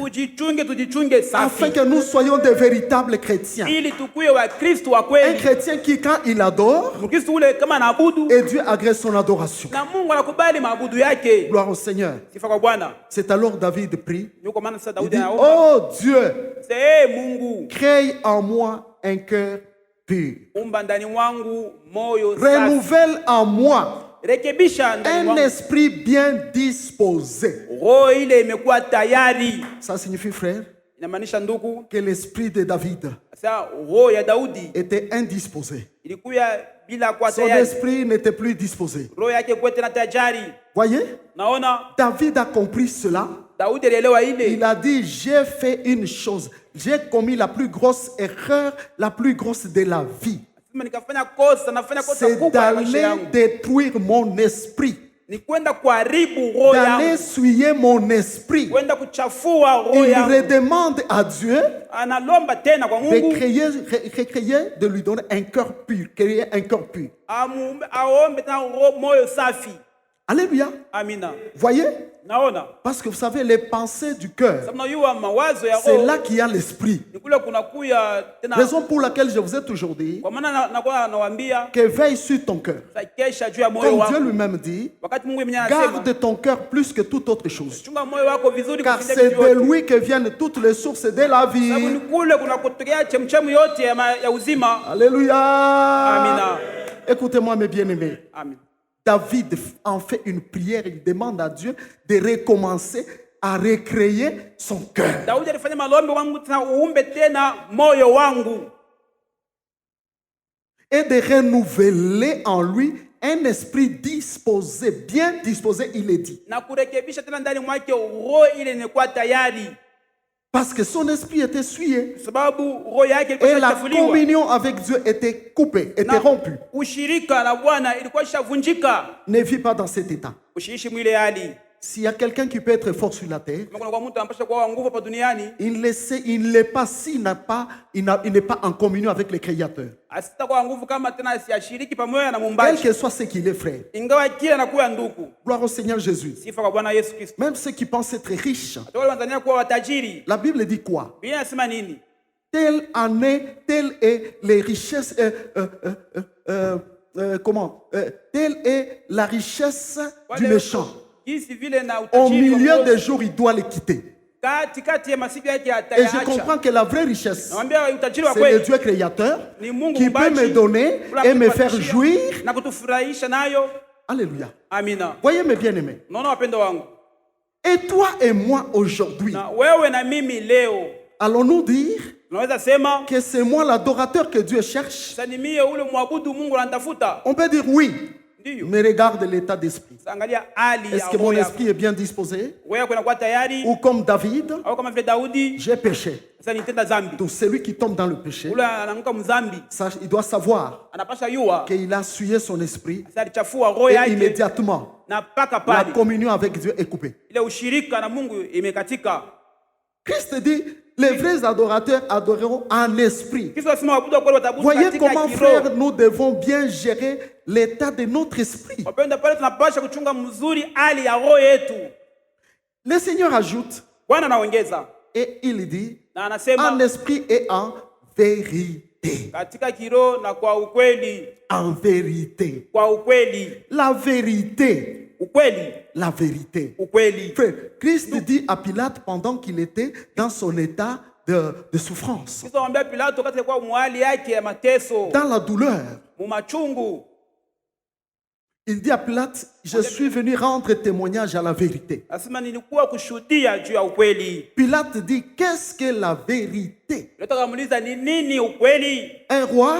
tujichunge Afin safi que nous soyons des véritables chrétiens. ili tukuwe Wakristo wa Un kweli. chrétien qui, quand il adore, Mkristo ule kama anaabudu et Dieu agrée son adoration. na Mungu anakubali maabudu yake. Gloire au Seigneur. Sifa kwa Bwana. C'est alors David prie. Ndio kwa maana sasa Il Daudi dit, anaomba, oh Dieu, "Ee Mungu, crée en moi un cœur pur. umba ndani mwangu moyo safi. Renouvelle en moi Rekebisha ndani un mwangu esprit bien disposé." roho ile imekuwa tayari." Ça signifie, frère, Inamaanisha ndugu, que l'esprit de David sasa roho ya Daudi était indisposé. ilikuwa bila kuwa Son tayari. esprit n'était plus disposé. Roho yake kuwa tena tayari. Voyez, Naona David a compris cela. Daudi alielewa ile. Il a dit, j'ai fait une chose. J'ai commis la plus grosse erreur, la plus grosse de la vie. Sema nikafanya kosa, nafanya kosa C'est kubwa ya maisha d'aller yangu. détruire mon esprit, Ni kwenda kuharibu roho d'aller yangu, souiller mon esprit. kwenda kuchafua roho Il yangu. redemande à Dieu Analomba tena kwa de Mungu créer, de lui donner un cœur pur, créer un cœur pur. aombe tena moyo safi. Alléluia. Amina. Voyez? Naona Parce que vous savez, les pensées du cœur, sababu najua mawazo ya c'est roho là qu'il y a l'esprit. ni kule kunakuya tena. Raison pour laquelle je vous ai toujours dit Kwa maana nakuwa nawaambia que veille sur ton cœur. kesha juu ya moyo Comme Dieu wako. lui-même dit, Wakati Mungu mwenyewe anasema garde ton cœur plus que toute autre chose. chunga moyo wako vizuri Car kushinda c'est vitu de vyote. lui que viennent toutes les sources de la Sababu ni vie. kule kunakotokea chemchemu yote ya uzima. Alléluia. Amina. Écoutez-moi mes bien-aimés. Amen. David en fait une prière, il demande à Dieu de recommencer à recréer son cœur. Daudi alifanya maombi wangu tena uumbe tena moyo wangu Et de renouveler en lui un esprit disposé, bien disposé, il est dit. na kurekebisha tena ndani mwake roho ile inakuwa tayari, Parce que son esprit était souillé. sababu roho yake ilikuwa Et la ishachafuliwa communion avec Dieu était coupée, était na rompue. ushirika na Bwana ilikuwa ishavunjika. Ne vis pas dans cet état. Ushiishi mwile hali S'il y a quelqu'un qui peut être fort sur la terre, kama kuna kwa mtu anapaswa kuwa nguvu hapa duniani, il ne sait, il ne l'est pas s'il n'a pas, il n'est pas en communion avec le Créateur. asitakuwa nguvu kama tena asiashiriki pamoja na Quel Muumbaji, que soit ce qu'il est, frère. ingawa kila anakuwa ndugu. Gloire au Seigneur Jésus. Sifa kwa Bwana Yesu Kristo. Même ceux qui pensent être riches. Hata wale Watanzania kuwa watajiri, La Bible dit quoi? Biblia inasema nini? Telle année, telle est les richesses. Telle est la richesse du Wale méchant. jinsi vile na Au utajiri wa milieu Mungu, des jours, il doit les quitter. katikati ya masiku yake Et je atayaacha. comprends que la vraie richesse, Nawaambia utajiri wa c'est le kweli Dieu créateur ni Mungu qui peut muumbaji, me donner ule et me anayetupatia faire jouir. na kutufurahisha nayo. Alléluia. Amina. Voyez mes bien-aimés. Naona wapendo wangu, Et toi et moi aujourd'hui, na wewe na mimi leo allons-nous dire tunaweza sema que c'est moi l'adorateur que Dieu cherche? sasa ni mie ule mwabudu Mungu anatafuta? On peut dire oui, Ndio. mais regarde l'état d'esprit. Sasa angalia hali ya Est-ce que mon roho yako. esprit est bien disposé? Wewe kunakuwa tayari Ou comme David, au kama vile Daudi, j'ai péché. sasa nitenda dhambi. Donc celui qui tombe dans le péché, Ule anaanguka mzambi, il doit savoir anapasha yua qu'il a souillé son esprit sasa alichafua roho et yake immédiatement na mpaka la pale communion avec Dieu est coupée. ile ushirika na Mungu imekatika. Christ dit, les vrais adorateurs adoreront en esprit. Kristo anasema waabudu wa kweli wataabudu Voyez katika comment, kiroho. frère, nous devons bien gérer l'état de notre esprit. Wapenda pale tunapasha kuchunga mzuri hali ya roho yetu. Le Seigneur ajoute, Bwana anaongeza et il dit, na en anasema esprit et en vérité. katika kiroho na kwa ukweli. En vérité. Kwa ukweli, La vérité. ukweli, La vérité. ukweli. Frère, Christ dit à Pilate pendant qu'il était dans son état de souffrance, Kristo anamwambia Pilato wakati alikuwa mwali yake ya mateso, dans la douleur. mu machungu, Il dit à Pilate, je suis venu rendre témoignage à la vérité. anasema nilikuwa kushuhudia juu ya ukweli. Pilate dit, qu'est-ce que la vérité? Pilato akamuuliza ni nini ukweli? Un roi,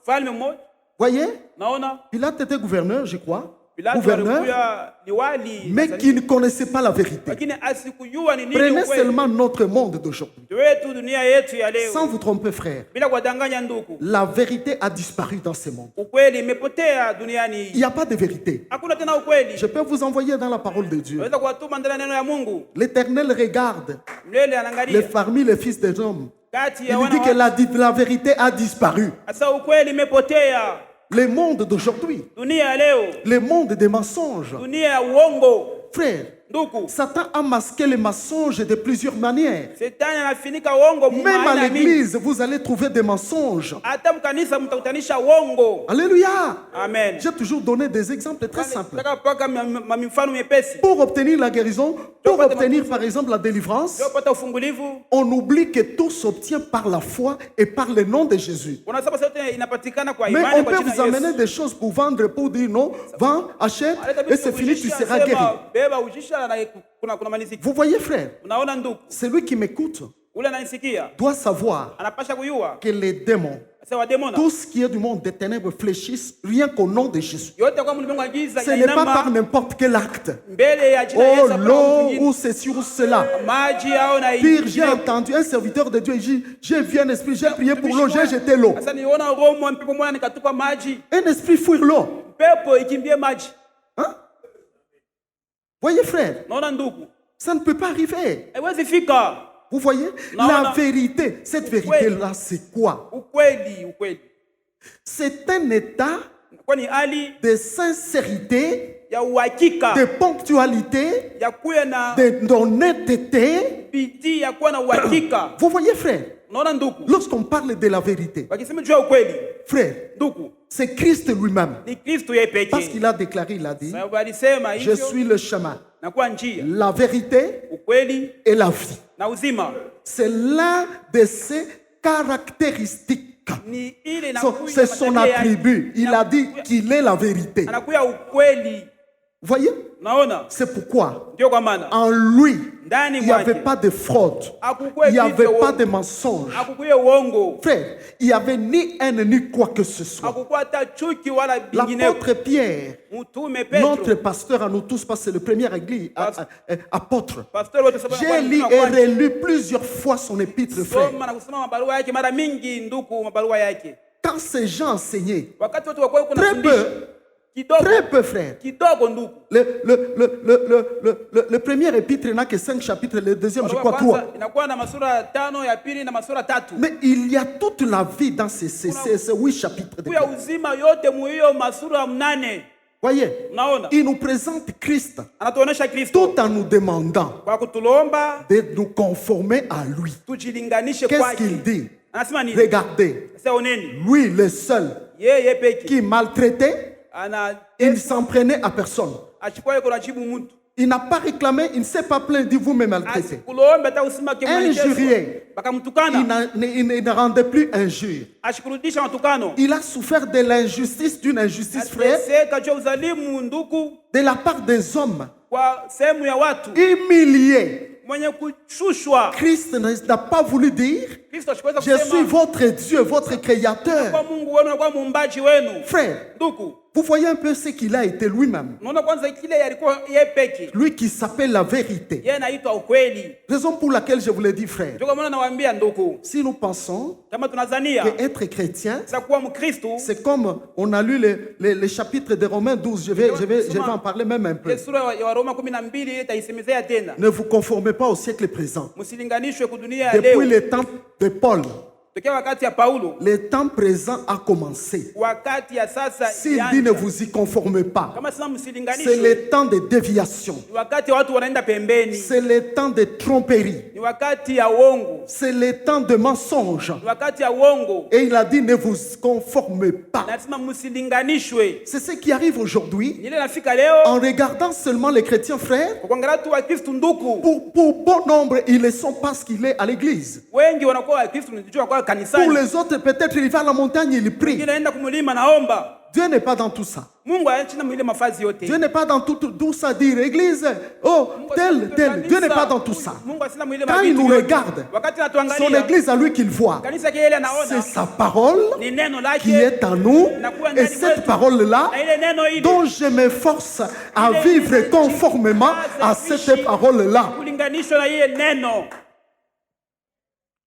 Mfalme mmoja, voyez, naona Pilate était gouverneur, je crois, Pilato gouverneur, alikuwa liwali, mais qui ne connaissait pas la vérité. lakini asikujua ni nini Prenez ukweli. seulement notre monde d'aujourd'hui. Wetu dunia yetu ya leo, Sans vous tromper, frère, bila kuwadanganya ndugu, la vérité a disparu dans ce monde. ukweli imepotea duniani. Il n'y a pas de vérité. Hakuna tena ukweli. Je peux vous envoyer dans la parole de Dieu. Naweza kuwatuma ndani ya neno ya Mungu. L'Éternel regarde Mlele anaangalia parmi les fils des hommes. kati Il ya dit wana que wa la vérité a disparu. sasa, ukweli imepotea. Le monde d'aujourd'hui, dunia ya leo, le monde des mensonges. dunia ya uongo. Frère, Ndugu, Satan a masqué les mensonges de plusieurs manières. Shetani anafinika uongo Même à maana mingi. l'église, vous allez trouver des mensonges. Hata mkanisa mtakutanisha uongo. Alléluia. Amen. J'ai toujours donné des exemples très simples. Nataka paka mifano mepesi. Pour obtenir la guérison, pour obtenir par exemple la délivrance, Sio pata ufungulivu. on oublie que tout s'obtient par la foi et par le nom de Jésus. Unasema sote inapatikana kwa Mais imani on kwa peut jina vous la amener Yesu. des choses pour vendre, pour dire non, vends, achète, et c'est fini, tu seras guéri. Beba ujisha na kuna maniziki. Vous voyez, frère, Unaona ndugu, celui qui m'écoute ule ananisikia doit savoir anapasha kuyua que les démons, sasa wademona tout ce qui est du monde des ténèbres fléchissent rien qu'au nom de Jésus. yote kwa mlimwengu wa giza Ce n'est pas par inainama n'importe quel acte. mbele ya jina Oh, Yesu. Hakuna mtu l'eau mwingine. ou ceci ou cela. Maji au na Pire, j'ai entendu un serviteur de Dieu, il dit, j'ai vu un esprit, j'ai prié pour l'eau, j'ai jeté l'eau. Sasa niona roho mpepo mwana nikatupa maji. Un esprit fuir l'eau. Pepo ikimbie maji. Hein? Voyez, frère, Naona ndugu. ça ne peut pas arriver. Haiwezi fika. Vous voyez? Non, La non. vérité, cette vérité-là, c'est quoi? Ukweli. C'est un état Kwani hali de sincérité, ya uhakika de ponctualité, ya kuwa na d'honnêteté. bidii ya kuwa na uhakika. Vous voyez, frère, Naona ndugu. lorsqu'on parle de la vérité, Wakisema juu ya ukweli, frère, ndugu, c'est Christ lui-même. ni Kristo yeye Parce pekee. qu'il a déclaré, il a dit, Sababu alisema je hivyo suis le chemin, na kuwa njia, la vérité ukweli et la vie. na uzima. C'est l'un de ses caractéristiques. Ni ile C'est son attribut. Il a dit qu'il est la vérité. anakuya ukweli. Vous voyez? Naona C'est pourquoi ndio kwa maana en lui, ndani il n'y avait mwake pas de fraude. hakukuwa Il n'y avait kitu pas uongo. de mensonge. Hakukuwa uongo. Frère, il n'y avait ni haine ni quoi que ce soit. Hakukuwa hata chuki wala vinginevyo. L'apôtre Pierre, Mtume Petro, notre pasteur à nous tous, parce que c'est le premier église, apôtre. pastor wote sababu J'ai lu et relu plusieurs fois son épître, frère. soma na kusoma mabarua yake mara mingi ndugu, mabarua yake. Quand ces gens enseignaient, Wakati watu wakuwa kuna très fundisha peu, kidogo très peu, frère. kidogo ndugu. Le premier épître n'a que 5 chapitres, le deuxième, je Barua crois, kwanza 3. inakuwa na masura 5, ya pili na masura 3. Mais il y a toute la vie dans ces 8 chapitres. Kuya uzima yote mu hiyo masura 8. Voyez, Unaona? il nous présente Christ Anatuonesha Kristo tout en nous demandant kwa kutulomba de nous conformer à lui. tujilinganishe Qu'est-ce kwake. qu'il dit? Anasema nini? Regardez, Sasa oneni. lui le seul Yeye peke qui maltraitait, ana il ne s'en prenait à personne. achukua yuko najibu mtu. Il n'a pas réclamé, il ne s'est pas plaint, dit vous me maltraitez. Asikulomba hata usima Injurié. bakamtukana. Il ne rendait plus injure. Ashikurudisha matukano. Il a souffert de l'injustice, d'une injustice, frère, Ateseka juu ya uzalimu ndugu de la part des hommes, kwa sehemu ya watu humiliés. mwenye kushushwa. Christ n'a pas voulu dire, Kristo ashikuweza je suis kusema votre Dieu, votre kwa créateur. Mungu wenu na kwa muumbaji wenu. Frère, Ndugu, vous voyez un peu ce qu'il a été lui-même. unaona kwanza kile yalikuwa yeye peke. Lui qui s'appelle la vérité. Yeye anaitwa ukweli. Raison pour laquelle je vous l'ai dit, frère. Ndio kwa maana nawaambia ndugu, Si nous pensons kama tunazania qu'être chrétien, sasa kuwa Mkristo, c'est comme on a lu les chapitres de Romains 12, je vais en parler même un peu. ile sura ya Waroma 12 itaisemezea tena. Ne vous conformez pas au siècle présent. Msilinganishwe kudunia ya Depuis leo. le temps de Paul, Tokea wakati ya Paulo, le temps présent a commencé. wakati ya sasa S'il ianza. dit ne vous y conformez pas, Kama sasa c'est msilinganishwe, le temps de déviation. ni wakati watu wanaenda pembeni, C'est le temps de tromperie. ni wakati ya uongo, C'est le temps de mensonge. ni wakati ya uongo. Et il a dit ne vous conformez pas. Nasema msilinganishwe. C'est ce qui arrive aujourd'hui Nile nafika leo en regardant seulement les chrétiens frères. kwa kuangalia tu wa Kristo ndugu. Pour bon nombre, ils ne sont pas ce qu'il est à l'église. Wengi wanakuwa wa Kristo ndio wanakuwa Pour kanisani. les autres, peut-être il va à la montagne, il prie. Wengine naenda kumlima naomba. Dieu n'est pas dans tout ça. Mungu anachina mwile mafazi yote. Dieu n'est pas dans tout ça, dire église, oh, tel. Dieu n'est pas dans tout ça. Mungu asina mwile Quand il mavitu nous yote. regarde, Wakati son anatuangalia, église à lui qu'il voit. kanisa kile C'est anaona sa parole ni neno qui lake est en nous. Et cette parole-là, na ile neno ile dont je m'efforce à vivre conformément à cette parole-là. kulinganishwa na ile neno.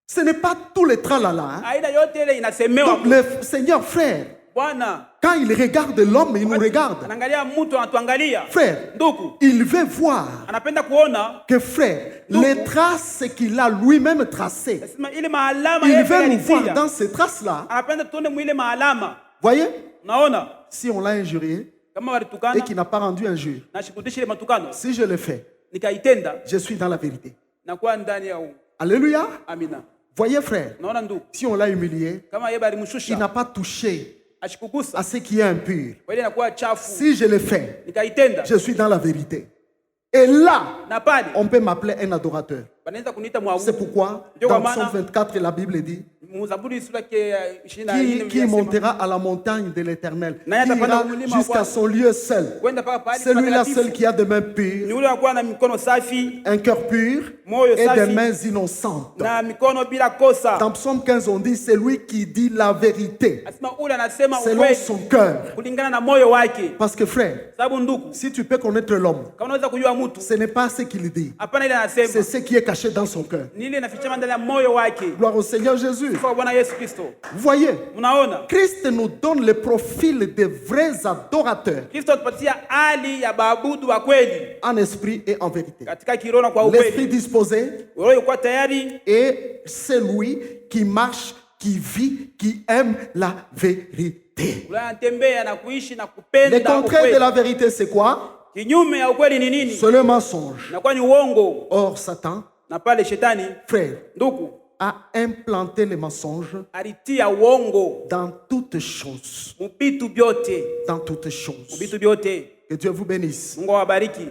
Ce n'est pas tout le tralala. Hein. Aina yote ile inasemewa. Donc le Seigneur, frère, Bwana quand il regarde l'homme, il nous regarde. anaangalia mtu anatuangalia. Frère, Ndugu, il veut voir anapenda kuona que frère, les traces qu'il a lui-même tracées, sema ile maalama il yeye veut nous voir alitia. dans ces traces-là. Anapenda tuone mwile maalama. Voyez, Unaona, si on l'a injurié kama et walitukana qu'il n'a pas rendu injure, na shikutisha ile matukano, si je le fais, nikaitenda, je suis dans la vérité. nakuwa ndani ya uongo. Alléluia. Amina. Voyez frère, Unaona ndugu, si on l'a humilié, kama yeye il alimshusha n'a pas touché ashikugusa, à ce qui est impur. kwa ile inakuwa chafu, Si je le fais, nikaitenda, je suis dans la vérité. Et là, na pale on peut m'appeler un adorateur. banaweza kuniita C'est mwabudu. pourquoi, Ndio dans kwa Psaume maana 24, la Bible dit, Mzaburi sura ya 24 qui montera à la montagne de l'Éternel, Naye qui atapanda ira mlima wa jusqu'à Bwana. son lieu seul. kwenda paka pahali Celui-là patakatifu. seul qui a des mains Ni pures, ule wa kuwa na mikono safi un cœur pur Moyo et des safi. mains innocentes. na mikono bila kosa. Dans Psaume 15, on dit, c'est lui qui dit la vérité Asema ule anasema selon ukweli son cœur. kulingana na moyo wake. Parce que frère, Sababu ndugu, si tu peux connaître l'homme, kama unaweza kujua mtu, ce n'est pas ce qu'il dit, hapana ile c'est anasema, ce qui est caché dans son cœur. ni ile inafichama ndani ya moyo wake. Gloire au Seigneur Jésus. Kwa Bwana Yesu Kristo. Vous voyez, Unaona? Christ nous donne le profil des vrais adorateurs Kristo tupatia hali ya baabudu wa kweli en esprit et en vérité. katika kiroho na kwa L'esprit ukweli. disposé Roho yuko tayari et c'est lui qui marche, qui vit, qui aime la vérité. ule anatembea na kuishi na Le kupenda contraire de ukweli. la vérité, c'est quoi? Kinyume ya ukweli ni nini? C'est le mensonge. Inakuwa ni uongo. Or, Satan, Na pale shetani frère, ndugu a implanté les mensonges alitia uongo dans toutes choses. mubitu vyote, Dans toutes choses. mubitu vyote. Que Dieu vous bénisse. Mungu awabariki.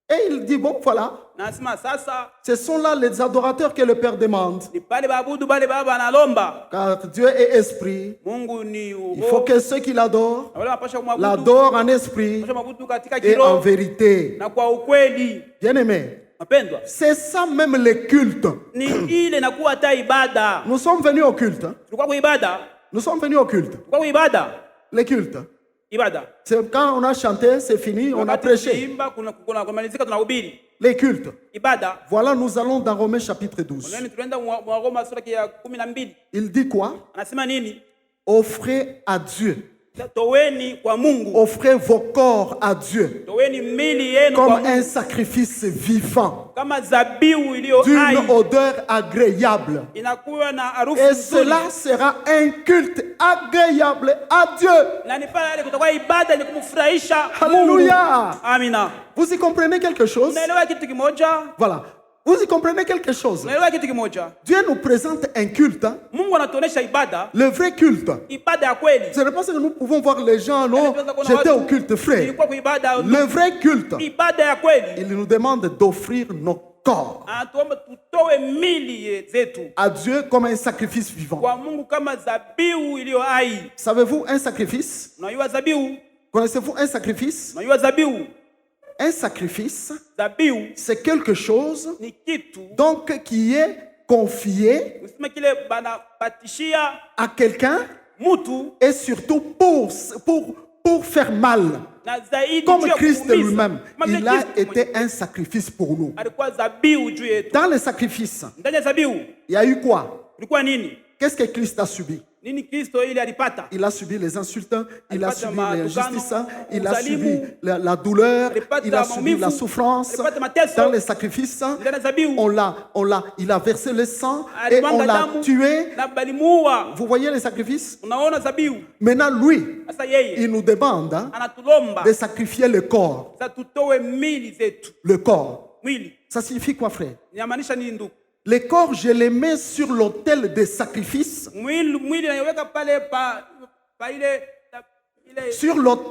Et il dit, bon, voilà, Na nasema sasa ce sont là les adorateurs que le Père demande. ni pale baabudu bale baba analomba. Car Dieu est esprit. Mungu ni Il faut que ceux qui l'adorent na wale wanapaswa kumwabudu l'adorent en esprit wanapaswa kumwabudu katika et en kiroho vérité. na kwa ukweli. Bien-aimés, Mapendwa, c'est ça même le culte. ni ile inakuwa hata ibada. Nous sommes venus au culte. Hein. Tulikuwa kwa ibada, Nous sommes venus au culte. tulikuwa kwa ibada, Le culte. ibada. C'est quand on a chanté, c'est fini, on a Wakati prêché. tukiimba kuna kumalizika tunahubiri. Les cultes. Ibada. Voilà, nous allons dans Romains chapitre 12. Nani tunaenda mwa Roma sura ya 12. Il dit quoi? Anasema nini? Offrez à Dieu. Toweni kwa Mungu. Offrez vos corps à Dieu Toweni mili yenu kwa comme Mungu un sacrifice vivant, kama zabiu iliyo hai, d'une odeur agréable. inakuwa na harufu Et nzuri. cela sera un culte agréable à Dieu. Na ni pale kutakuwa ibada ni kumfurahisha Mungu. Alléluia. Amina. Vous y comprenez quelque chose? Unaelewa kitu kimoja? Voilà. Vous y comprenez quelque chose? Unaelewa kitu kimoja? Dieu nous présente un culte, hein, Mungu anatuonesha ibada, le vrai culte. ibada ya kweli. Ce n'est pas ce que nous pouvons voir les gens, non, j'étais au culte, frère. Ilikuwa kwa ibada, Le vrai culte, ibada ya kweli. il nous demande d'offrir nos corps Anatuomba tutoe mili zetu à Dieu comme un sacrifice vivant. kwa Mungu kama zabiu iliyo hai. Savez-vous un sacrifice? Unajua zabiu? Connaissez-vous un sacrifice? Unajua zabiu? Un sacrifice, Zabiu c'est quelque chose ni kitu donc qui est confié useme kile banapatishia à quelqu'un mtu et surtout pour faire mal. na zaidi Comme juu ya Christ kuumiza. lui-même, Kama vile il a Kristo été un sacrifice pour nous. alikuwa zabiu juu yetu. Dans le sacrifice, Ndani ya zabiu il y a eu quoi? kulikuwa nini? Qu'est-ce que Christ a subi? Nini Kristo ile alipata? Il a subi les insultes, il a Alipata subi matukano, l'injustice, il a uzalimu, subi la douleur, alipata il a subi maumivu, la souffrance. alipata mateso. Dans les sacrifices, Ndani ya zabiu il a versé le sang et on alimwanga l'a damu tué. na balimuua. Vous voyez les sacrifices? Unaona zabiu? Maintenant, lui, Sasa yeye il nous demande hein, anatulomba de sacrifier le corps. sasa tutoe mili zetu. Le corps. Mwili Ça signifie quoi, frère? inamaanisha nini ndugu? Le corps, je le mets sur l'autel des sacrifices, Mwili naiweka pale pa ile sur l'autel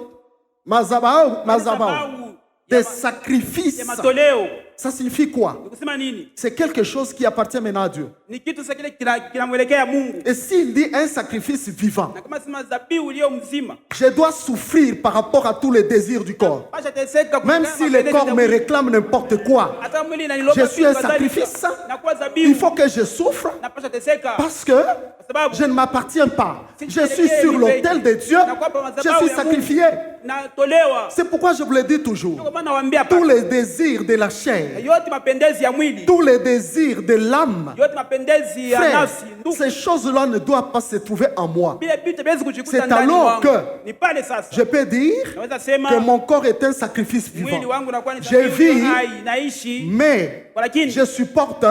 mazabao madhabahu des ya sacrifices. matoleo. Ça signifie quoi? Ni kusema nini? C'est quelque chose qui appartient maintenant à Dieu. Ni kitu sasa kile kinamwelekea Mungu. Et s'il dit un sacrifice vivant, Na kama sema zabiu iliyo mzima, je dois souffrir par rapport à tous les désirs du corps. pasha teseka Même si le corps me réclame n'importe quoi, hata mwili inanilomba je suis un vitu kadhalika. sacrifice. Na kwa Il zabiu faut que je souffre na pasha teseka parce que kwa sababu je ne m'appartiens pas. Je suis sur l'autel de Dieu, je suis sacrifié. natolewa. C'est pourquoi je vous le dis toujours. Ndio maana nawaambia Tous hapa, les désirs de la chair, yote mapendezi ya mwili, tous les désirs de l'âme, yote mapendezi ya frère, nafsi, ndugu, ces choses-là ne doivent pas se trouver en moi. vile vitu viwezi kujikuta C'est ndani alors mwangu. que Ni pale sasa je peux dire naweza que sema mon corps est un sacrifice vivant. mwili wangu unakuwa ni Je vis, hai, naishi, mais lakini je supporte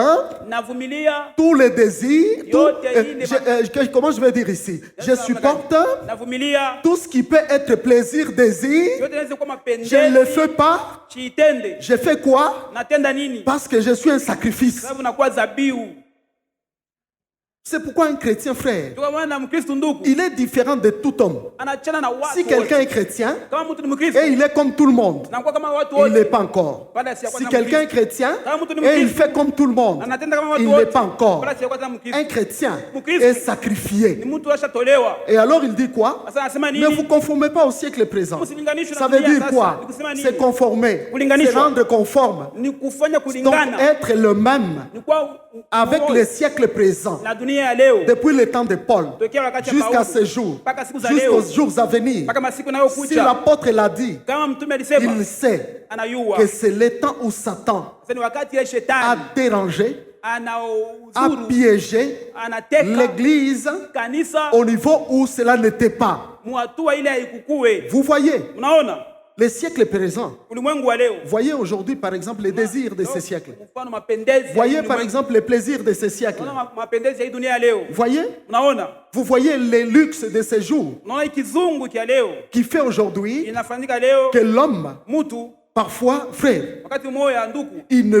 navumilia tous les désirs. Comment je vais dire ici? Je supporte navumilia tout ce qui peut être plaisir, désir. yote inaweza kuwa mapendezi. Je ne le fais pas. Siitende. Je fais quoi? Natenda nini? Parce que je suis un sacrifice. Sababu nakuwa dhabihu. C'est pourquoi un chrétien, frère, Ndio maana Mkristo ndugu il est différent de tout homme. anachana na watu Si quelqu'un wote. est chrétien Kama mtu ni Mkristo et il est comme tout le monde, anakuwa kama watu il wote. n'est pas encore. Baada ya Si quelqu'un est chrétien Kama mtu ni et il Mkristo fait comme tout le monde, anatenda kama watu il wote. n'est pas encore. Baada ya kwanza Mkristo Un chrétien Mkristo est sacrifié. ni mtu ashatolewa. Et alors il dit quoi? Sasa anasema Ne vous nini? conformez pas au siècle présent. Msilinganishwe Ça na veut dunia dire sasa. quoi? Ni kusema nini? C'est conformer, c'est Kulinganishwa. rendre conforme. Ni kufanya Donc kulingana. être le même Ni kwa avec les siècles présents, na dunia ya leo. depuis le temps de Paul Tokea wakati ya jusqu'à Paulo. ce jour, Mpaka siku za jusqu'aux leo. jours à venir. Mpaka masiku Si nayokuja. l'apôtre l'a dit, Kama mtume alisema il sait anayua. que c'est le temps où Satan Sasa ni wakati ya a shetani dérangé, a anauzuru, piégé anateka l'église kanisa au niveau où cela n'était pas. muhatua ile haikukue. Vous voyez, Unaona les siècles présents, ulimwengu wa leo. voyez aujourd'hui par exemple les désirs de ces siècles. Mfano mapendezi. ya Voyez par ulimwengu. exemple les plaisirs de ces siècles. Unaona mapendezi ya hii dunia ya leo. Voyez, Unaona? vous voyez les luxes de ces jours Unaona hii kizungu kia leo qui fait aujourd'hui inafanyika leo. que l'homme, Mtu parfois, frère, wakati moyo ndugu il ne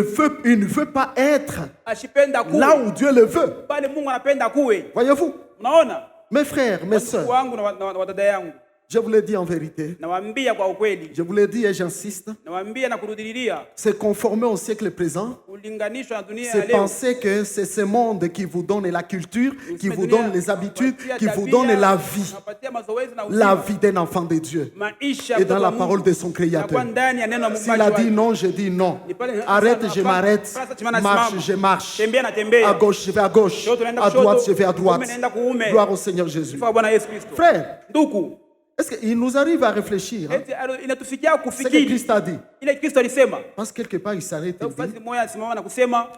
veut pas être ashipenda kuwe là où Dieu le veut. pale Mungu anapenda kuwe. Voyez-vous, Unaona? mes frères, mes Ndugu sœurs, wangu na wadada yangu, je vous le dis en vérité, nawaambia kwa ukweli, je vous le dis et j'insiste, nawaambia na kurudililia, se conformer au siècle présent, ulinganishwa na dunia ya c'est leo. penser que c'est ce monde qui vous donne la culture, qui vous Dunia, donne les habitudes, unapatia qui vous tabia, donne la vie, unapatia mazoezi na la uzima. vie d'un enfant de Dieu. Maisha Et dans kutoka la Mungu, parole de son na Créateur. kwa ndani ya neno la S'il a Muumbaji dit wake. non, je dis non. Ni pale- Arrête, sasa je hapana, m'arrête. sasa simama, Marche, simama. je marche. Tembea na tembea. À gauche, je vais à gauche. Kushoto naenda À droite, kushoto. je vais à droite. Kuume naenda kuume. Gloire au Seigneur Jésus. Sifa kwa Bwana Yesu Kristo. Frère, Ndugu, est-ce qu'il nous arrive à réfléchir hein, eti inatufikia ce que kufikiri Christ a dit? ile Kristo alisema. Parce que quelque part, il s'arrête. Il dit, Basi moyo asimama na kusema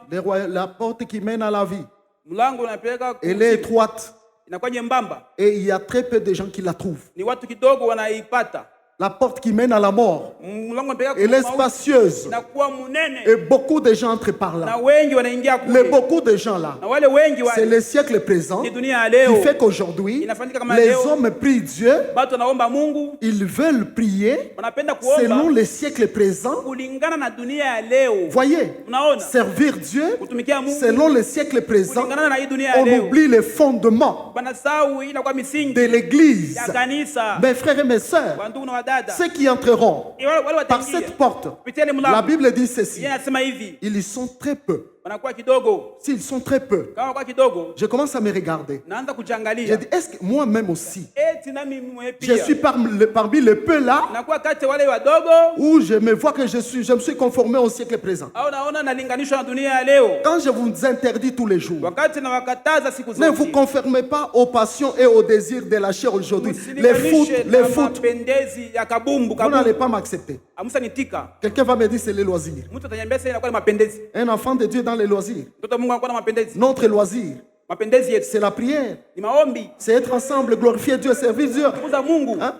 la porte qui mène à la vie, mlango unapeleka elle est étroite inakuwa nyembamba. et il y a très peu de gens qui la trouvent. Ni watu kidogo wanaipata. La porte qui mène à la mort, Mlango unapeleka elle est kwa mauti. spacieuse Inakuwa munene. et beaucoup de gens entrent par Na là. wengi wanaingia Les kule. beaucoup de gens là, Na wale wengi c'est wale le siècle présent ni dunia ya qui leo. fait qu'aujourd'hui, Inafanyika kama les leo. hommes prient Dieu, Watu wanaomba Mungu, ils veulent prier wanapenda selon kuomba le siècle présent. kulingana na dunia ya leo. Voyez, Unaona? servir Dieu Kutumikia Mungu selon le siècle présent, kulingana na hii dunia ya on leo. oublie les fondements Wanasahau inakuwa misingi de l'église. ya kanisa. Mes frères et mes sœurs, Kwa ndugu na wadada. ceux qui entreront Wale par wataingia cette porte, kupitia ile la mlango. Bible dit ceci, Yeye anasema hivi, ils y sont très peu. wanakuwa kidogo. S'ils sont très peu, Kama kwa kidogo, je commence à me regarder. naanza Je kujiangalia. dis, est-ce que moi-même aussi, Eti nami mwe je pia. suis parmi les peu là Nakuwa kati ya wale wadogo où je me vois que je me suis conformé au siècle présent. au naona nalinganishwa na dunia ya leo. Quand je vous interdis tous les jours, Wakati na wakataza siku ne vous zote. conformez pas aux passions et aux désirs de la chair aujourd'hui. Les foot, Msilinganishe les na foot, mapendezi ya kabumbu vous n'allez kabumbu. pas m'accepter. Amusa nitika. Quelqu'un va me dire c'est les loisirs. Mtu ataniambia sasa inakuwa ni mapendezi. Un enfant de Dieu dans les loisirs. Mtoto wa Mungu anakuwa na mapendezi. Notre loisir, Mapendezi yetu c'est la prière. ni maombi. C'est être ensemble, glorifier Dieu, servir Dieu. Kuza Mungu. Hein?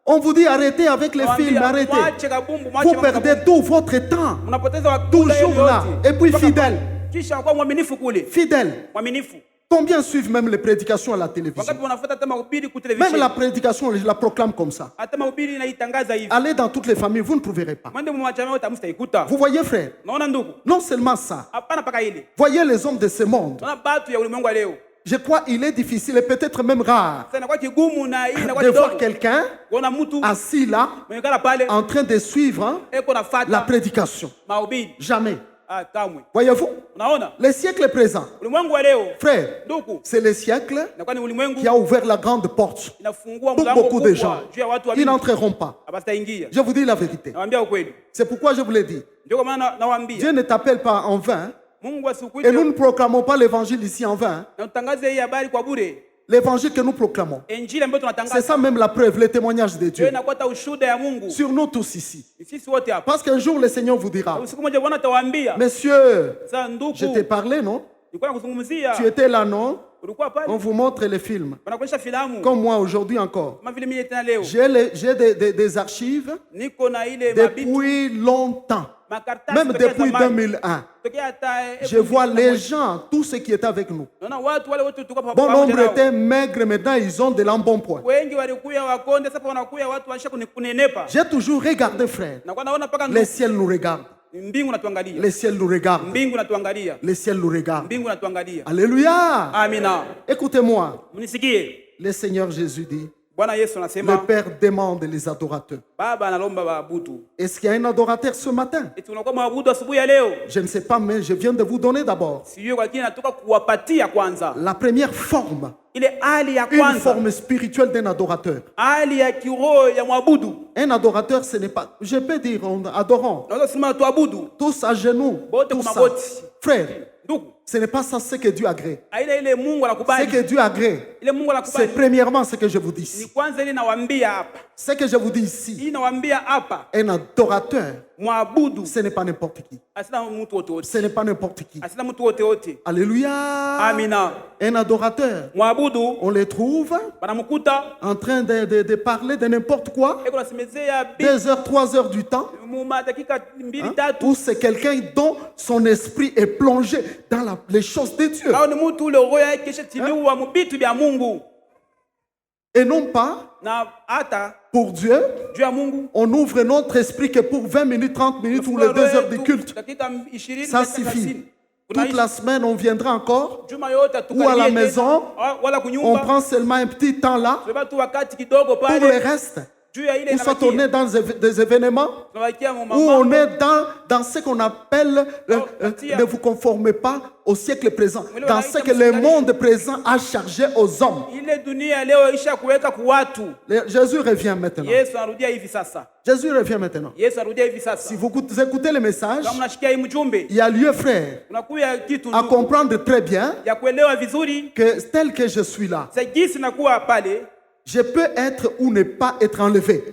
On vous dit arrêtez avec les films, Nawaambia, arrêtez. mwache kabumbu, mwache Vous mambo kabumbu. perdez tout votre temps. Unapoteza wakati Toujours là. Et puis fidèle. Kisha unakuwa mwaminifu kule. Fidèle. Mwaminifu. Combien suivent même les prédications à la télévision? Wakati wanafuata hata mahubiri ku Même television. la prédication, je la proclame comme ça. Hata mahubiri inaitangaza hivi. Allez dans toutes les familles, vous ne trouverez pas. Mwende mwachama wote hamtaikuta. Vous voyez, frère, Naona ndugu. non seulement ça, Hapana paka ile. voyez les hommes de ce monde. Naona batu ya ulimwengu wa leo. Je crois qu'il est difficile et peut-être même rare Sasa inakuwa kigumu na hii inakuwa de voir kidogo. quelqu'un Kuona mtu assis là mwenye kala pale en train de suivre hein, eko la nafuata prédication. mahubiri. Jamais. Ah, kamwe. Voyez-vous, Unaona? le siècle présent, Ulimwengu wa leo. frère, Ndugu. c'est le siècle Inakuwa ni ulimwengu qui a ouvert la grande porte inafungua pour mlango beaucoup de gens. kubwa juu ya watu wa Ils mingi. n'entreront pas. Hapataingia. Je vous dis la vérité. Nawaambia ukweli. C'est pourquoi je vous l'ai dit. Ndio kwa maana nawaambia. Dieu ne t'appelle pas en vain Mungu asikuite et nous ne proclamons pas l'évangile ici en vain. na utangaze hii habari kwa bure. l'évangile que nous proclamons. injili ambayo C'est tunatangaza ça même la preuve, le témoignage de ndio Dieu. inakuwa hata ushuhuda ya Mungu Sur nous tous ici. sisi wote hapa. Parce qu'un jour, le Seigneur vous dira, Siku moja Bwana atawaambia, Monsieur, sasa ndugu, je t'ai parlé, non? nilikuwa nakuzungumzia, Tu étais là, non? ulikuwa On pale, vous montre les films. wanakuonyesha filamu Comme moi aujourd'hui encore. kama vile mimi tena leo J'ai des archives niko na ile mabitu depuis longtemps. makaratasi Même tokea depuis zamani. 2001. Tokea hata Je vois les gens, tous ceux qui étaient avec nous. naona watu wale wote tulikuwa Bon pamoja nombre nao. étaient maigres, maintenant ils ont de l'embonpoint. Wengi walikuya wakonde, sasa wanakuya watu waisha kunenepa. J'ai toujours regardé, frère. Na kwa naona paka Les ciels nous regardent. mbingu natuangalia. Les ciels nous regardent. Mbingu natuangalia. Les ciels nous regardent. Mbingu natuangalia. Alléluia. Amina. Écoutez-moi. Mnisikie. Le Seigneur Jésus dit, Bwana Yesu le anasema Père demande les adorateurs. Baba analomba waabudu. Est-ce qu'il y a un adorateur ce matin? Eti unakuwa mwabudu asubuhi ya leo. Je ne sais pas, mais je viens de vous donner d'abord Sijui kwa kile natoka kuwapatia kwanza. la première forme, Ile hali ya une kwanza. forme spirituelle d'un adorateur. Hali ya kiroho ya mwabudu. Un adorateur, ce n'est pas, je peux dire, adorant, Naweza kusema tuabudu. tous à genoux, Bote tout kwa ça. magoti. Frère, Ndugu, ce n'est pas ça ce que Dieu agrée. ile Mungu Ce anakubali. que Dieu agrée, Ile Mungu c'est anakubali. premièrement ce que je vous dis Ni ici. kwanza ile nawaambia hapa. Ce que je vous dis ici, Hii nawaambia hapa. un adorateur, Mwabudu ce n'est pas n'importe qui. asina mtu wote wote. Ce n'est pas n'importe qui. Asina mtu wote wote. Alléluia. Amina. Un adorateur, Mwabudu on les trouve banamkuta en train de parler de n'importe quoi, eko nasemezea 2 heures, 3 heures du temps, muma dakika mbili hein, tatu. où c'est quelqu'un dont son esprit est plongé dans les choses de Dieu. Au ni mtu ule roho yake shetiliwa mu bitu vya Mungu Et non pas na hata pour Dieu, juu ya Mungu. on ouvre notre esprit que pour 20 minutes, 30 minutes ou les 2 heures de culte. Dakika 20 Ça dakika suffit. 30. Toute la semaine, on viendra encore. Juma yote Ou à la tukalie maison, wala on kunyumba. prend seulement un petit temps là. Tunabaki tu wakati kidogo Pour le pale reste, juu ya ile nous sommes tournés dans des événements tunabakia mu où on mama. est dans ce qu'on appelle ne vous conformez pas au siècle présent, dans ce que le monde présent a chargé aux hommes. Ile dunia leo isha kuweka ku watu. Jésus revient maintenant. Yesu anarudia hivi sasa. Jésus revient maintenant. Yesu anarudia hivi Si sasa. vous écoutez le message, Kama mnashikia hii mjumbe, il y a lieu, frère, unakuya kitu à comprendre très bien ya kuelewa vizuri. que tel que je suis là, Sasa jinsi nakuwa pale, je peux être ou ne pas être enlevé.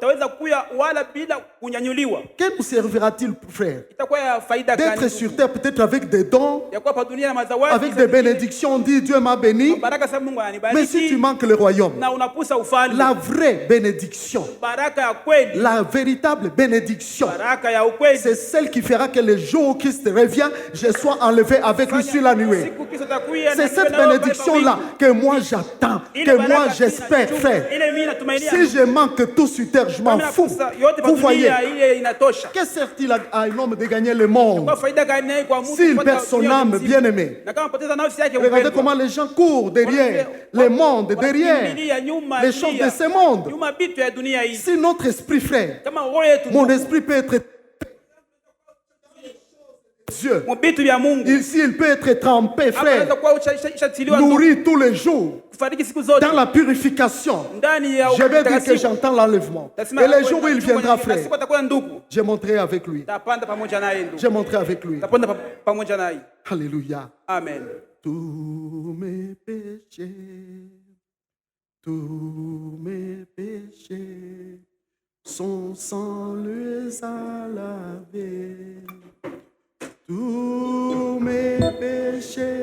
taweza kuya wala bila kunyanyuliwa. Que nous servira-t-il, frère, Itakuwa ya faida d'être gani? sur terre peut-être avec des dons, Ya kuwa pa dunia na mazawadi, avec des bénédictions, on dit Dieu m'a béni, baraka sa Mungu mais si tu ananibariki manques le royaume, na unapusa ufalme. la vraie bénédiction, Baraka ya kweli, la véritable bénédiction, baraka ya ukweli. c'est celle qui fera que le jour où Christ revient, je sois enlevé avec lui sur la nuée. Siku Kristo atakuja C'est na cette tuwe nao pale bénédiction-là pawili. que moi j'attends, Ile que moi baraka j'espère, mimi frère. nachunga, ile mimi natumainia. Si je manque tout sur terre, je m'en Kama fous. nakosa yote pa Vous voyez, dunia, ile inatosha. que sert-il à un homme de gagner le monde Kwa faida gani kwa mtu s'il kupata perd son dunia âme mzima? bien-aimée? Na kama poteza nafsi yake Regardez upendwa. comment les gens courent derrière le monde, derrière Wanakimbilia nyuma les choses dunia. de ce monde. Nyuma bitu ya dunia hii. Si notre esprit, frère, Kama roho yetu mon esprit peut être Dieu, mbitu vya Mungu. s'il peut être trempé, Hapa anaweza frère, kuwa ushatiliwa nourri tous les jours kufariki siku zote dans la purification, ndani ya je vais dire que utakatifu. j'entends l'enlèvement. Tasema Et les anakwenda jours où il ndugu viendra, na frère, siku atakuwa ndugu. je monterai avec lui. Tapanda pamoja naye ndugu. Je monterai avec lui. Tapanda pamoja naye. Alléluia. Amen. Tous mes péchés, son sang les a lavés. Tous mes péchés